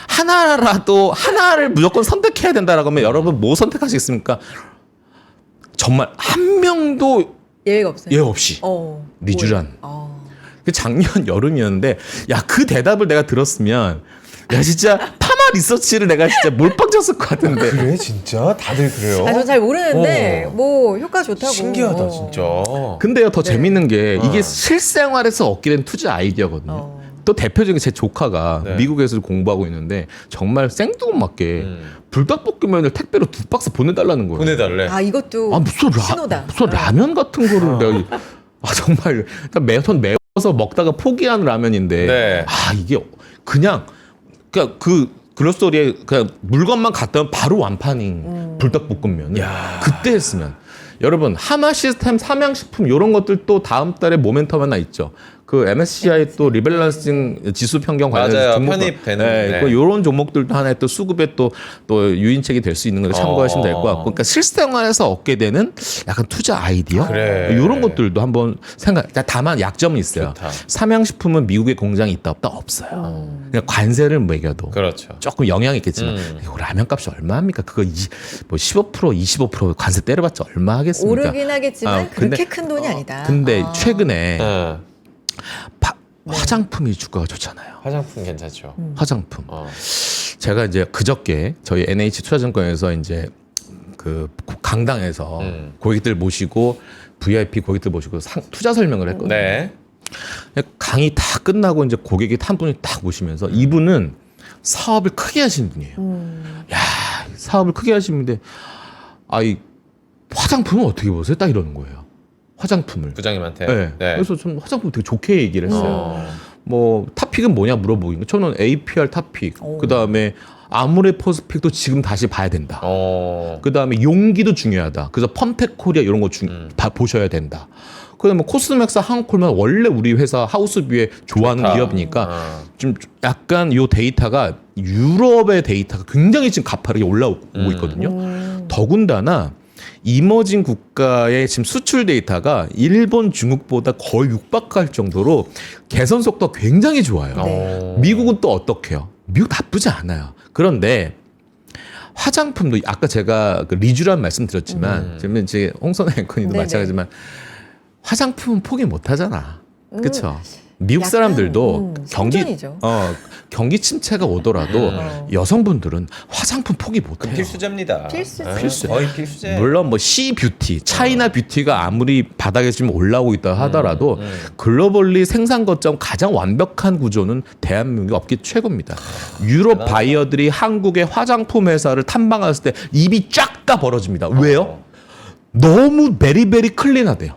하나를 무조건 선택해야 된다라고 하면 여러분 뭐 선택하시겠습니까? 정말 한 명도 예외가 없어요. 예 없이 리쥬란. 그 작년 여름이었는데 야 그 대답을 내가 들었으면 야 진짜 파마 리서치를 내가 진짜 몰빵 쳤을 것 같은데. 그래 진짜 다들 그래요. 저 잘 모르는데 뭐 효과 좋다고. 신기하다 진짜. 근데요 더 네. 재밌는 게 이게 실생활에서 얻게 된 투자 아이디어거든요. 또 대표적인 제 조카가 네. 미국에서 공부하고 있는데 정말 생뚱맞게 불닭볶음면을 택배로 2박스 보내달라는 거예요. 보내달래. 아 이것도 신호다. 무슨 라면 같은 거를 내가 정말 손 매워서 먹다가 포기한 라면인데 네. 이게 그냥 그 글로스토리에 그냥 물건만 갖다 면 바로 완판인 불닭볶음면을 그때 했으면 여러분 하마 시스템 삼양식품 이런 것들 또 다음 달에 모멘텀 하나 있죠. 그 MSCI 또 리밸런싱 지수 편경 관련해서 맞아요. 종목 편입되는. 네. 이런 종목들도 하나의 또 수급에 또 유인책이 될 수 있는 걸 참고하시면 될 것 같고, 그러니까 실생활에서 얻게 되는 약간 투자 아이디어 그래. 이런 것들도 한번 다만 약점은 있어요. 좋다. 삼양식품은 미국에 공장이 있다 없다 없어요. 그냥 관세를 매겨도 그렇죠. 조금 영향이 있겠지만 이거 라면값이 얼마입니까? 그거 뭐 15% 25% 관세 때려봤자 얼마 하겠습니까? 오르긴 하겠지만 그렇게 큰 돈이 아니다. 근데 최근에 네. 화장품이 주가가 좋잖아요. 화장품 괜찮죠. 화장품. 제가 이제 그저께 저희 NH 투자증권에서 이제 그 강당에서 고객들 모시고 VIP 고객들 모시고 투자 설명을 했거든요. 네. 강의 다 끝나고 이제 고객이 한 분이 딱 오시면서 이분은 사업을 크게 하신 분이에요. 야, 사업을 크게 하시는 분인데 이 화장품은 어떻게 보세요? 딱 이러는 거예요. 화장품을. 부장님한테. 네. 그래서 좀 화장품 되게 좋게 얘기를 했어요. 뭐 탑픽은 뭐냐 물어보긴. 저는 APR 탑픽. 그다음에 아모레 포스펙도 지금 다시 봐야 된다. 그다음에 용기도 중요하다. 그래서 펌텍 코리아 이런 거 보셔야 된다. 그다음에 코스맥스 한콜만 원래 우리 회사 하우스뷰에 좋아하는 좋다. 기업이니까 좀 약간 요 데이터가 유럽의 데이터가 굉장히 지금 가파르게 올라오고 있거든요. 더군다나 이머징 국가의 지금 수출 데이터가 일본, 중국보다 거의 육박할 정도로 개선 속도가 굉장히 좋아요. 네. 미국은 또 어떻게요? 미국 나쁘지 않아요. 그런데 화장품도 아까 제가 그 리주란 말씀드렸지만 지금 이제 홍선 앵커님도 네네. 마찬가지지만 화장품은 포기 못 하잖아. 그렇죠? 미국 약간, 사람들도 성전이죠. 경기 침체가 오더라도 여성분들은 화장품 포기 못 해요. 필수제입니다. 필수죠. 필수. 거의 필수제. 물론 뭐 C 뷰티, 차이나 뷰티가 아무리 바닥에 지금 올라오고 있다 하더라도 글로벌리 생산 거점 가장 완벽한 구조는 대한민국이 없기 최고입니다. 유럽 바이어들이 한국의 화장품 회사를 탐방했을 때 입이 쫙 다 벌어집니다. 왜요? 너무 베리베리 클린하대요.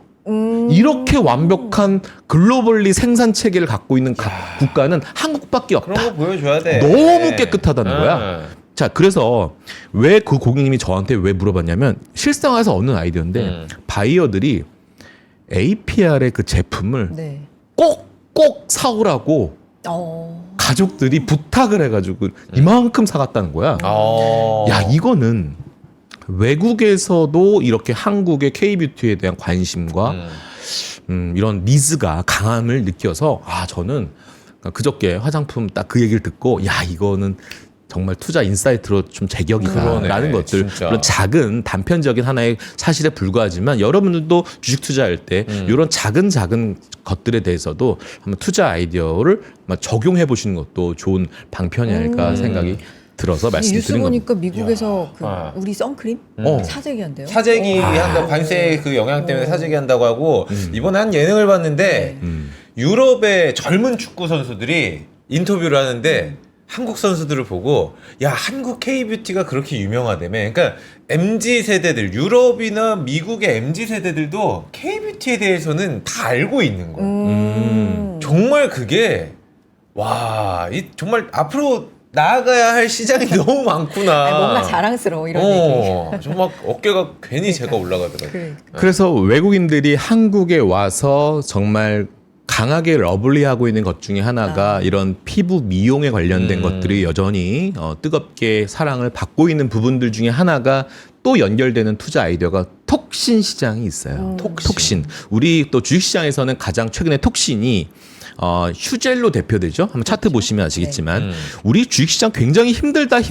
이렇게 완벽한 글로벌리 생산 체계를 갖고 있는 국가는 한국밖에 없다. 그런 거 보여줘야 돼. 너무 깨끗하다는 거야. 자, 그래서 왜 그 고객님이 저한테 왜 물어봤냐면 실생활에서 얻는 아이디어인데 바이어들이 APR의 그 제품을 네. 꼭 사오라고 가족들이 부탁을 해가지고 이만큼 사갔다는 거야. 야, 이거는 외국에서도 이렇게 한국의 K뷰티에 대한 관심과 이런 니즈가 강함을 느껴서 저는 그저께 화장품 딱 그 얘기를 듣고 야, 이거는 정말 투자 인사이트로 좀 제격이다라는 그러네, 것들 진짜. 물론 작은 단편적인 하나의 사실에 불과하지만 여러분들도 주식 투자할 때 이런 작은 것들에 대해서도 한번 투자 아이디어를 적용해 보시는 것도 좋은 방편이 아닐까 생각이 들어서 뉴스 말씀드린 겁니다. 보니까 미국에서 그 아. 우리 선크림 사재기 한대요. 사재기 한다고 관세 그 영향 때문에 사재기 한다고 하고 이번에 한 예능을 봤는데 유럽의 젊은 축구 선수들이 인터뷰를 하는데 한국 선수들을 보고 야, 한국 K뷰티가 그렇게 유명하다며. 그러니까 MZ 세대들, 유럽이나 미국의 MZ 세대들도 K뷰티에 대해서는 다 알고 있는 거예요. 정말 그게 정말 앞으로 나아가야 할 시장이 너무 많구나. 뭔가 자랑스러워 이런 얘기. 정말 어깨가 괜히 제가 올라가더라고요. 그래. 그래서 외국인들이 한국에 와서 정말 강하게 러블리하고 있는 것 중에 하나가 이런 피부 미용에 관련된 것들이 여전히 뜨겁게 사랑을 받고 있는 부분들 중에 하나가 또 연결되는 투자 아이디어가 톡신 시장이 있어요. 톡신. 우리 또 주식시장에서는 가장 최근에 톡신이 휴젤로 대표되죠. 한번 차트 보시면 아시겠지만 우리 주식시장 굉장히 힘들다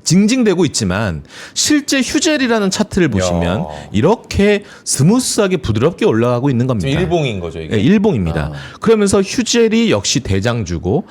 징징대고 있지만 실제 휴젤이라는 차트를 보시면 이렇게 스무스하게 부드럽게 올라가고 있는 겁니다. 일봉인 거죠, 이게. 네, 일봉입니다. 그러면서 휴젤이 역시 대장주고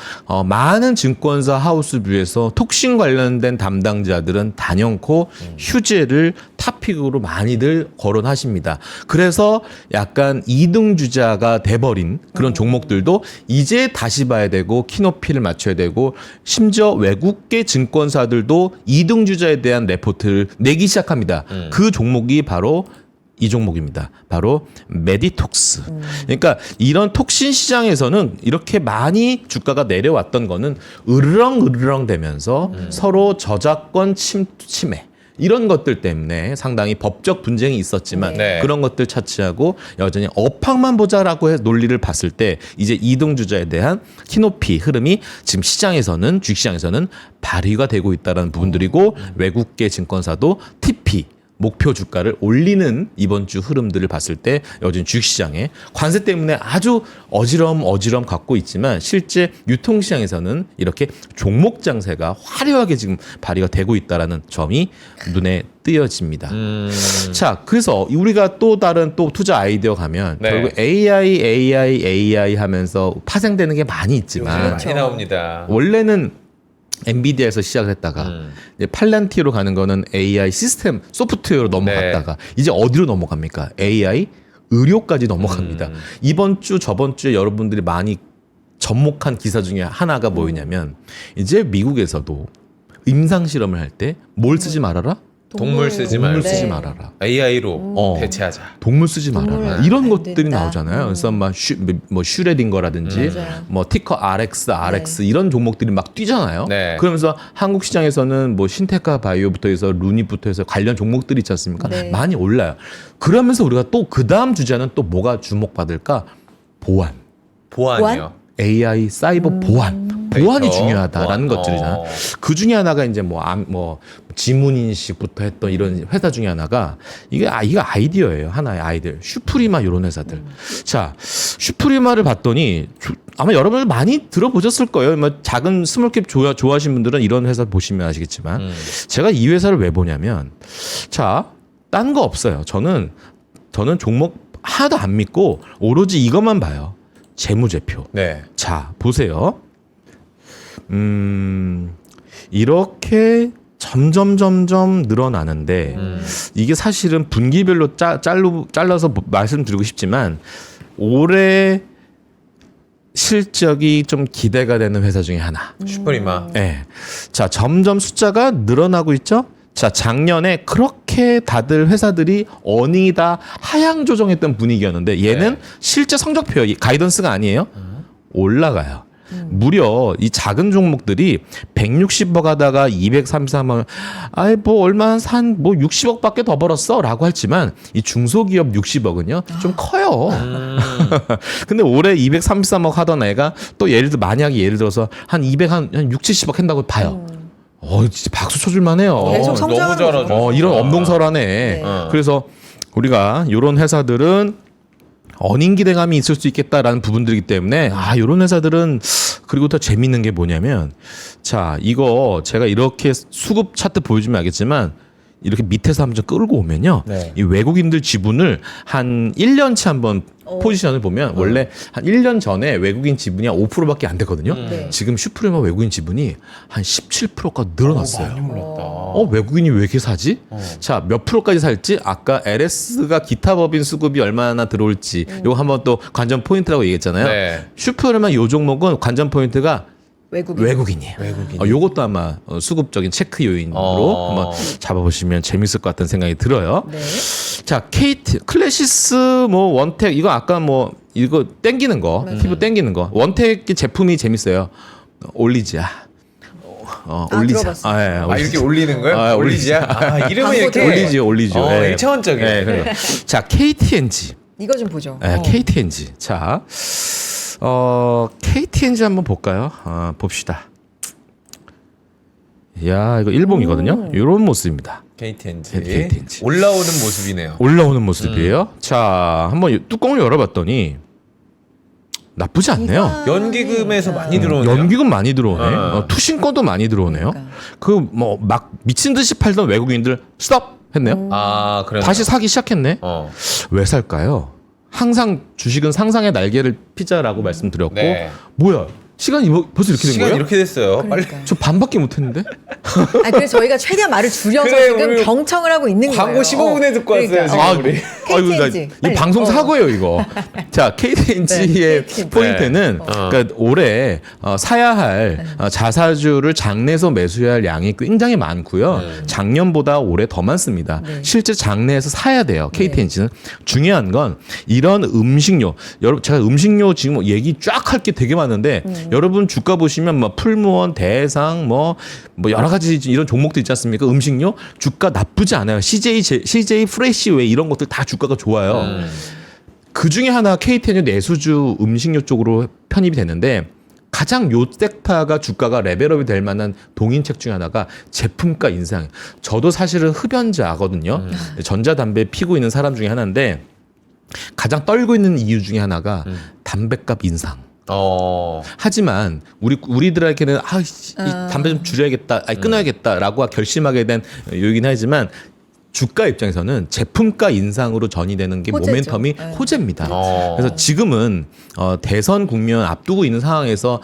많은 증권사 하우스뷰에서 톡신 관련된 담당자들은 단연코 휴젤을 탑픽으로 많이들 거론하십니다. 그래서 약간 이등주자가 돼버린 그런 종목들도 이제 다시 봐야 되고 키높이를 맞춰야 되고 심지어 외국계 증권사들도 이등주자에 대한 레포트를 내기 시작합니다. 그 종목이 바로 이 종목입니다. 바로 메디톡스. 그러니까 이런 톡신 시장에서는 이렇게 많이 주가가 내려왔던 거는 으르렁 되면서 서로 저작권 침해 이런 것들 때문에 상당히 법적 분쟁이 있었지만 네. 그런 것들 차치하고 여전히 업황만 보자라고 해서 논리를 봤을 때 이제 이등주자에 대한 키높이 흐름이 지금 시장에서는 주식시장에서는 발휘가 되고 있다는 부분들이고 외국계 증권사도 TP 목표 주가를 올리는 이번 주 흐름들을 봤을 때 여전히 주식시장에 관세 때문에 아주 어지럼 갖고 있지만 실제 유통시장에서는 이렇게 종목 장세가 화려하게 지금 발휘가 되고 있다는 점이 눈에 띄어집니다. 자, 그래서 우리가 또 다른 또 투자 아이디어 가면 네. 결국 AI 하면서 파생되는 게 많이 있지만 많이 나옵니다. 원래는 엔비디아에서 시작을 했다가 이제 팔란티로 가는 거는 AI 시스템 소프트웨어로 넘어갔다가 이제 어디로 넘어갑니까? AI 의료까지 넘어갑니다. 이번 주 저번 주에 여러분들이 많이 접목한 기사 중에 하나가 뭐였냐면 이제 미국에서도 임상 실험을 할 때 뭘 쓰지 말아라? 동물 쓰지 동물 말고 쓰지 네. 말아라. AI로 대체하자. 동물 쓰지 말아라. 동물 이런 안 것들이 된다. 나오잖아요. 그래서 막 슈레딩거라든지 맞아요. 뭐 티커 RX 이런 종목들이 막 뛰잖아요. 네. 그러면서 한국 시장에서는 뭐 신테카 바이오부터 해서 루닛부터 해서 관련 종목들이 있지 않습니까? 네. 많이 올라요. 그러면서 우리가 또 그 다음 주제는 또 뭐가 주목받을까? 보안. 보안이요. AI 사이버 보안이 데이터 중요하다라는 보안. 것들이잖아요. 그 중에 하나가 이제 뭐 지문 인식부터 했던 이런 회사 중에 하나가 이게 아이디어예요. 하나의 아이디어. 슈프리마 이런 회사들. 자, 슈프리마를 봤더니 아마 여러분들 많이 들어보셨을 거예요. 뭐 작은 스몰캡 좋아하시는 분들은 이런 회사 보시면 아시겠지만 제가 이 회사를 왜 보냐면 자, 딴 거 없어요. 저는 종목 하나도 안 믿고 오로지 이것만 봐요. 재무제표. 네. 자, 보세요. 이렇게 점점 늘어나는데 이게 사실은 분기별로 잘라서 말씀드리고 싶지만 올해 실적이 좀 기대가 되는 회사 중에 하나. 슈퍼리마. 네. 자, 점점 숫자가 늘어나고 있죠? 자, 작년에 그렇게 다들 회사들이 어닝이 다 하향 조정했던 분위기였는데 얘는 네. 실제 성적표, 가이던스가 아니에요. 올라가요. 무려 이 작은 종목들이 160억 하다가 233억, 아이 뭐 얼마 뭐 60억밖에 더 벌었어라고 했지만 이 중소기업 60억은요 좀 커요. 근데 올해 233억 하던 애가 또 예를 들어서 한 6, 70억 한다고 봐요. 진짜 박수 쳐줄 만해요. 계속 성장하는 너무 거죠. 잘하죠. 이런 엄동설하네. 네. 그래서 우리가 이런 회사들은 어닝 기대감이 있을 수 있겠다라는 부분들이기 때문에 이런 회사들은 그리고 더 재밌는 게 뭐냐면 자 이거 제가 이렇게 수급 차트 보여주면 알겠지만 이렇게 밑에서 한번 끌고 오면요. 네. 이 외국인들 지분을 한 1년치 한번 포지션을 보면 원래 한 1년 전에 외국인 지분이 한 5%밖에 안 됐거든요. 네. 지금 슈프리마 외국인 지분이 한 17%가 늘어났어요. 많이 올랐다. 외국인이 왜 이렇게 사지? 자, 몇 프로까지 살지? 아까 LS가 기타 법인 수급이 얼마나 들어올지 이거 한번 또 관전 포인트라고 얘기했잖아요. 네. 슈퍼르만 요 종목은 관전 포인트가 외국인이에요. 요것도 아마 수급적인 체크 요인으로 한번 잡아보시면 재밌을 것 같다는 생각이 들어요. 네. 자, KT, 클래시스, 뭐 원택 이거 아까 뭐 이거 땡기는 거, 피부 땡기는 거. 원택 제품이 재밌어요. 올리지아. 올리자. 들어봤어요. 이렇게 올리는 거예요? 올리지야? 이름이 이렇게 올리죠. 예. 1차원적이에요. 예, 그래요. 자, KTNG. 이거 좀 보죠. KTNG. 자, KTNG 한번 볼까요? 봅시다. 야, 이거 일봉이거든요. 이런 모습입니다. KTNG. 올라오는 모습이네요. 올라오는 모습이에요. 자, 한번 뚜껑을 열어봤더니 나쁘지 않네요. 연기금에서 많이 들어오네요. 연기금 많이 들어오네. 투신권도 많이 들어오네요. 그 뭐 막 미친 듯이 팔던 외국인들 스톱 했네요. 그래요. 다시 사기 시작했네. 왜 살까요? 항상 주식은 상상의 날개를 피자라고 말씀드렸고 네. 뭐야? 시간이 벌써 이렇게 된 시간이 거예요? 이렇게 됐어요. 빨리. 그러니까. 저 반밖에 못 했는데? 그래서 저희가 최대한 말을 줄여서 그래, 지금 우리 경청을 하고 있는 거예요. 광고 15분에 듣고 왔어요, 지금. 우리. 아이고, 나 KTNG. 이 방송 사고예요, 이거. 자, KTNG의 KTNG. 포인트는 그러니까 올해 사야 할 자사주를 장내에서 매수해야 할 양이 굉장히 많고요. 작년보다 올해 더 많습니다. 실제 장내에서 사야 돼요. KTNG는. 중요한 건 이런 음식료. 여러분 제가 음식료 지금 얘기 쫙 할 게 되게 많은데 여러분 주가 보시면 뭐 풀무원, 대상 뭐 여러 가지 이런 종목들 있지 않습니까? 음식료 주가 나쁘지 않아요. CJ 프레시웨이 이런 것들 다 주가가 좋아요. 그 중에 하나 KTNG 내수주 음식료 쪽으로 편입이 됐는데 가장 요 섹터가 주가가 레벨업이 될 만한 동인책 중에 하나가 제품가 인상. 저도 사실은 흡연자거든요. 전자담배 피고 있는 사람 중에 하나인데 가장 떨고 있는 이유 중에 하나가 담배값 인상. 하지만 우리들에게는 이 담배 좀 줄여야겠다, 끊어야겠다라고 결심하게 된 요이긴 하지만 주가 입장에서는 제품가 인상으로 전이되는 게 호재죠. 모멘텀이 네. 호재입니다. 어. 그래서 지금은 대선 국면 앞두고 있는 상황에서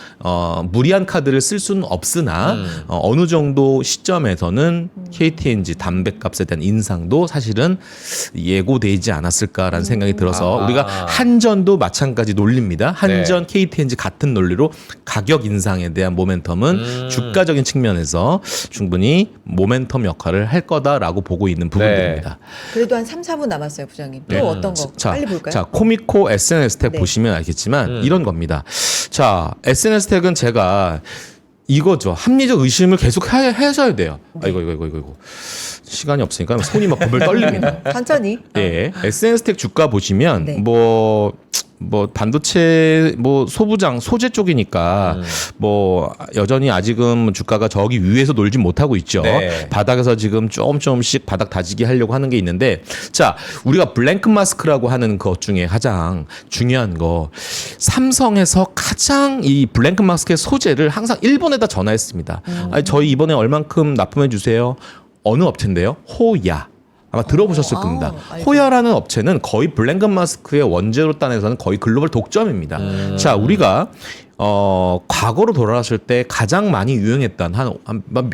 무리한 카드를 쓸 수는 없으나 어느 정도 시점에서는 KTNG 담배값에 대한 인상도 사실은 예고되지 않았을까라는 생각이 들어서 아. 우리가 한전도 마찬가지 논리입니다. 한전, KTNG 같은 논리로 가격 인상에 대한 모멘텀은 주가적인 측면에서 충분히 모멘텀 역할을 할 거다라고 보고 있는 부분들입니다. 그래도 한 3, 4분 남았어요, 부장님. 또 네. 어떤 거 빨리 볼까요? 자, 코미코 SNS 탭 네. 보시면 알겠지만 이런 겁니다. 자, SNS 탭은 제가 이거죠. 합리적 의심을 계속 하셔야 돼요. 네. 이거. 시간이 없으니까 손이 막 벌벌 떨립니다. 천천히. 예. SNS 텍 주가 보시면 네. 뭐 반도체 뭐 소부장 소재 쪽이니까 뭐 여전히 아직은 주가가 저기 위에서 놀진 못하고 있죠. 네. 바닥에서 지금 조금씩 바닥 다지기 하려고 하는 게 있는데 자, 우리가 블랭크 마스크라고 하는 것 중에 가장 중요한 거 삼성에서 가장 이 블랭크 마스크의 소재를 항상 일본에다 전화했습니다. 아니, 저희 이번에 얼만큼 납품해 주세요. 어느 업체인데요? 호야. 아마 들어보셨을 겁니다. 알죠. 호야라는 업체는 거의 블랭크 마스크의 원재료 단에서는 거의 글로벌 독점입니다. 자, 우리가 과거로 돌아갔을 때 가장 많이 유행했던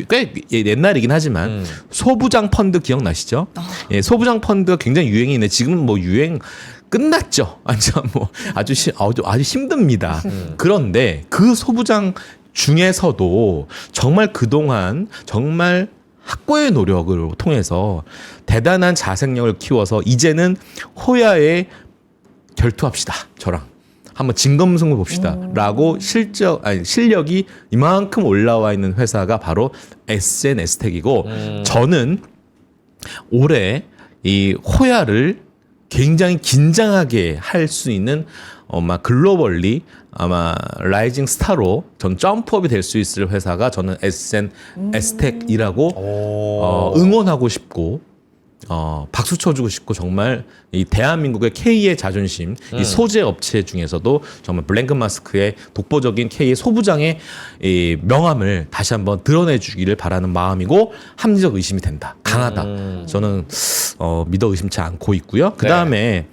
꽤 옛날이긴 하지만 소부장 펀드 기억나시죠? 예, 소부장 펀드가 굉장히 유행이 있는데 지금은 뭐 유행 끝났죠. 아주 힘듭니다. 그런데 그 소부장 중에서도 정말 그동안 정말 확고의 노력을 통해서 대단한 자생력을 키워서 이제는 호야에 결투합시다. 저랑 한번 진검승부 봅시다. 라고 실력이 이만큼 올라와 있는 회사가 바로 SNS텍이고 저는 올해 이 호야를 굉장히 긴장하게 할 수 있는 아마 글로벌리 아마 라이징 스타로 전 점프업이 될 수 있을 회사가 저는 SNS텍이라고 응원하고 싶고 박수 쳐주고 싶고 정말 이 대한민국의 K의 자존심 이 소재 업체 중에서도 정말 블랭크 마스크의 독보적인 K의 소부장의 이 명함을 다시 한번 드러내주기를 바라는 마음이고 합리적 의심이 된다. 강하다. 저는 믿어 의심치 않고 있고요. 그 다음에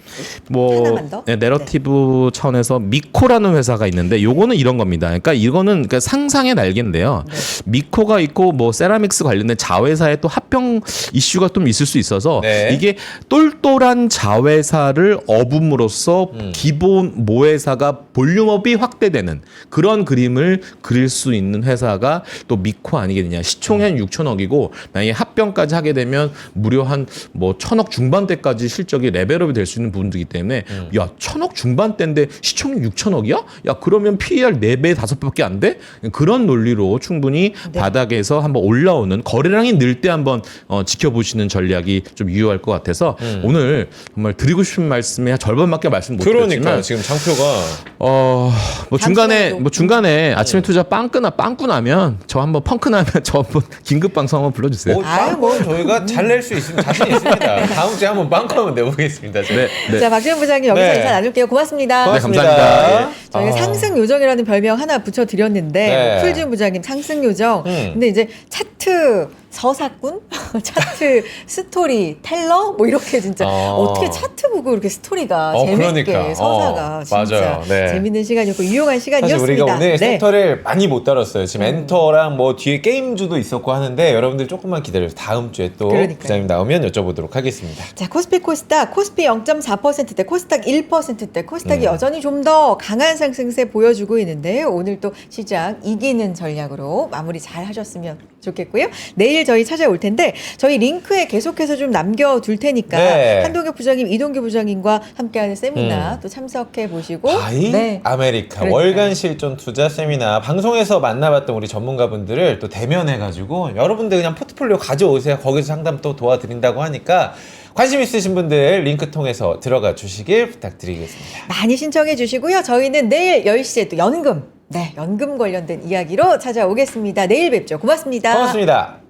하나만 더? 내러티브 차원에서 미코라는 회사가 있는데 요거는 이런 겁니다. 그러니까 이거는 상상의 날개인데요. 미코가 있고 뭐 세라믹스 관련된 자회사의 또 합병 이슈가 좀 있을 수 있어서 네. 이게 똘똘한 자회사를 업음으로써 기본 모회사가 볼륨업이 확대되는 그런 그림을 그릴 수 있는 회사가 또 미코 아니겠느냐. 시총이 한 6천억이고 만약에 합병까지 하게 되면 무려 한 뭐 1,000억 중반대까지 실적이 레벨업이 될 수 있는 부분이기 때문에 야 1,000억 중반대인데 시총이 6천억이야? 야 그러면 PER 4배 5배밖에 안 돼? 그런 논리로 충분히 바닥에서 한번 올라오는 거래량이 늘 때 한번 지켜보시는 전략이 좀 유효할 것 같아서 오늘 정말 드리고 싶은 말씀의 절반밖에 말씀 못 그러니까요. 드렸지만 지금 장표가 뭐 중간에 아침에 투자 빵꾸 나면 저 한번 펑크 나면 저 한번 긴급 방송 한번 불러주세요. 빵은 저희가 잘 낼 수 있으면 자신 있습니다. 다음 주에 한번 빵꾸 한번 내보겠습니다. 제가. 네. 자, 박지원 부장님 여기서 네. 인사 나눌게요. 고맙습니다. 고맙습니다. 감사합니다. 저희가 상승 요정이라는 별명 하나 붙여드렸는데 네. 풀지훈 부장님 상승 요정. 근데 이제 차트 서사꾼, 차트 스토리 텔러 뭐 이렇게 진짜 어떻게 차트 보고 이렇게 스토리가 재밌게 그러니까. 서사가 진짜 맞아요. 네. 재밌는 시간이었고 유용한 사실 시간이었습니다. 우리가 오늘 네. 센터를 많이 못 다뤘어요. 지금 엔터랑 뭐 뒤에 게임주도 있었고 하는데 여러분들 조금만 기다려서 다음 주에 또 그러니까요. 부장님 나오면 여쭤보도록 하겠습니다. 자, 코스피 코스닥, 코스피 0.4%대, 코스닥 1%대, 코스닥이 여전히 좀 더 강한 상승세 보여주고 있는데 오늘 또 시장 이기는 전략으로 마무리 잘 하셨으면 좋겠고요. 내일 저희 찾아올 텐데 저희 링크에 계속해서 좀 남겨둘 테니까 네. 한동혁 부장님, 이동규 부장님과 함께하는 세미나 또 참석해 보시고 바이 아메리카 그러니까요. 월간 실전 투자 세미나 방송에서 만나봤던 우리 전문가분들을 또 대면해가지고 여러분들 그냥 포트폴리오 가져오세요. 거기서 상담 또 도와드린다고 하니까 관심 있으신 분들 링크 통해서 들어가 주시길 부탁드리겠습니다. 많이 신청해 주시고요. 저희는 내일 10시에 또 연금 관련된 이야기로 찾아오겠습니다. 내일 뵙죠. 고맙습니다. 고맙습니다.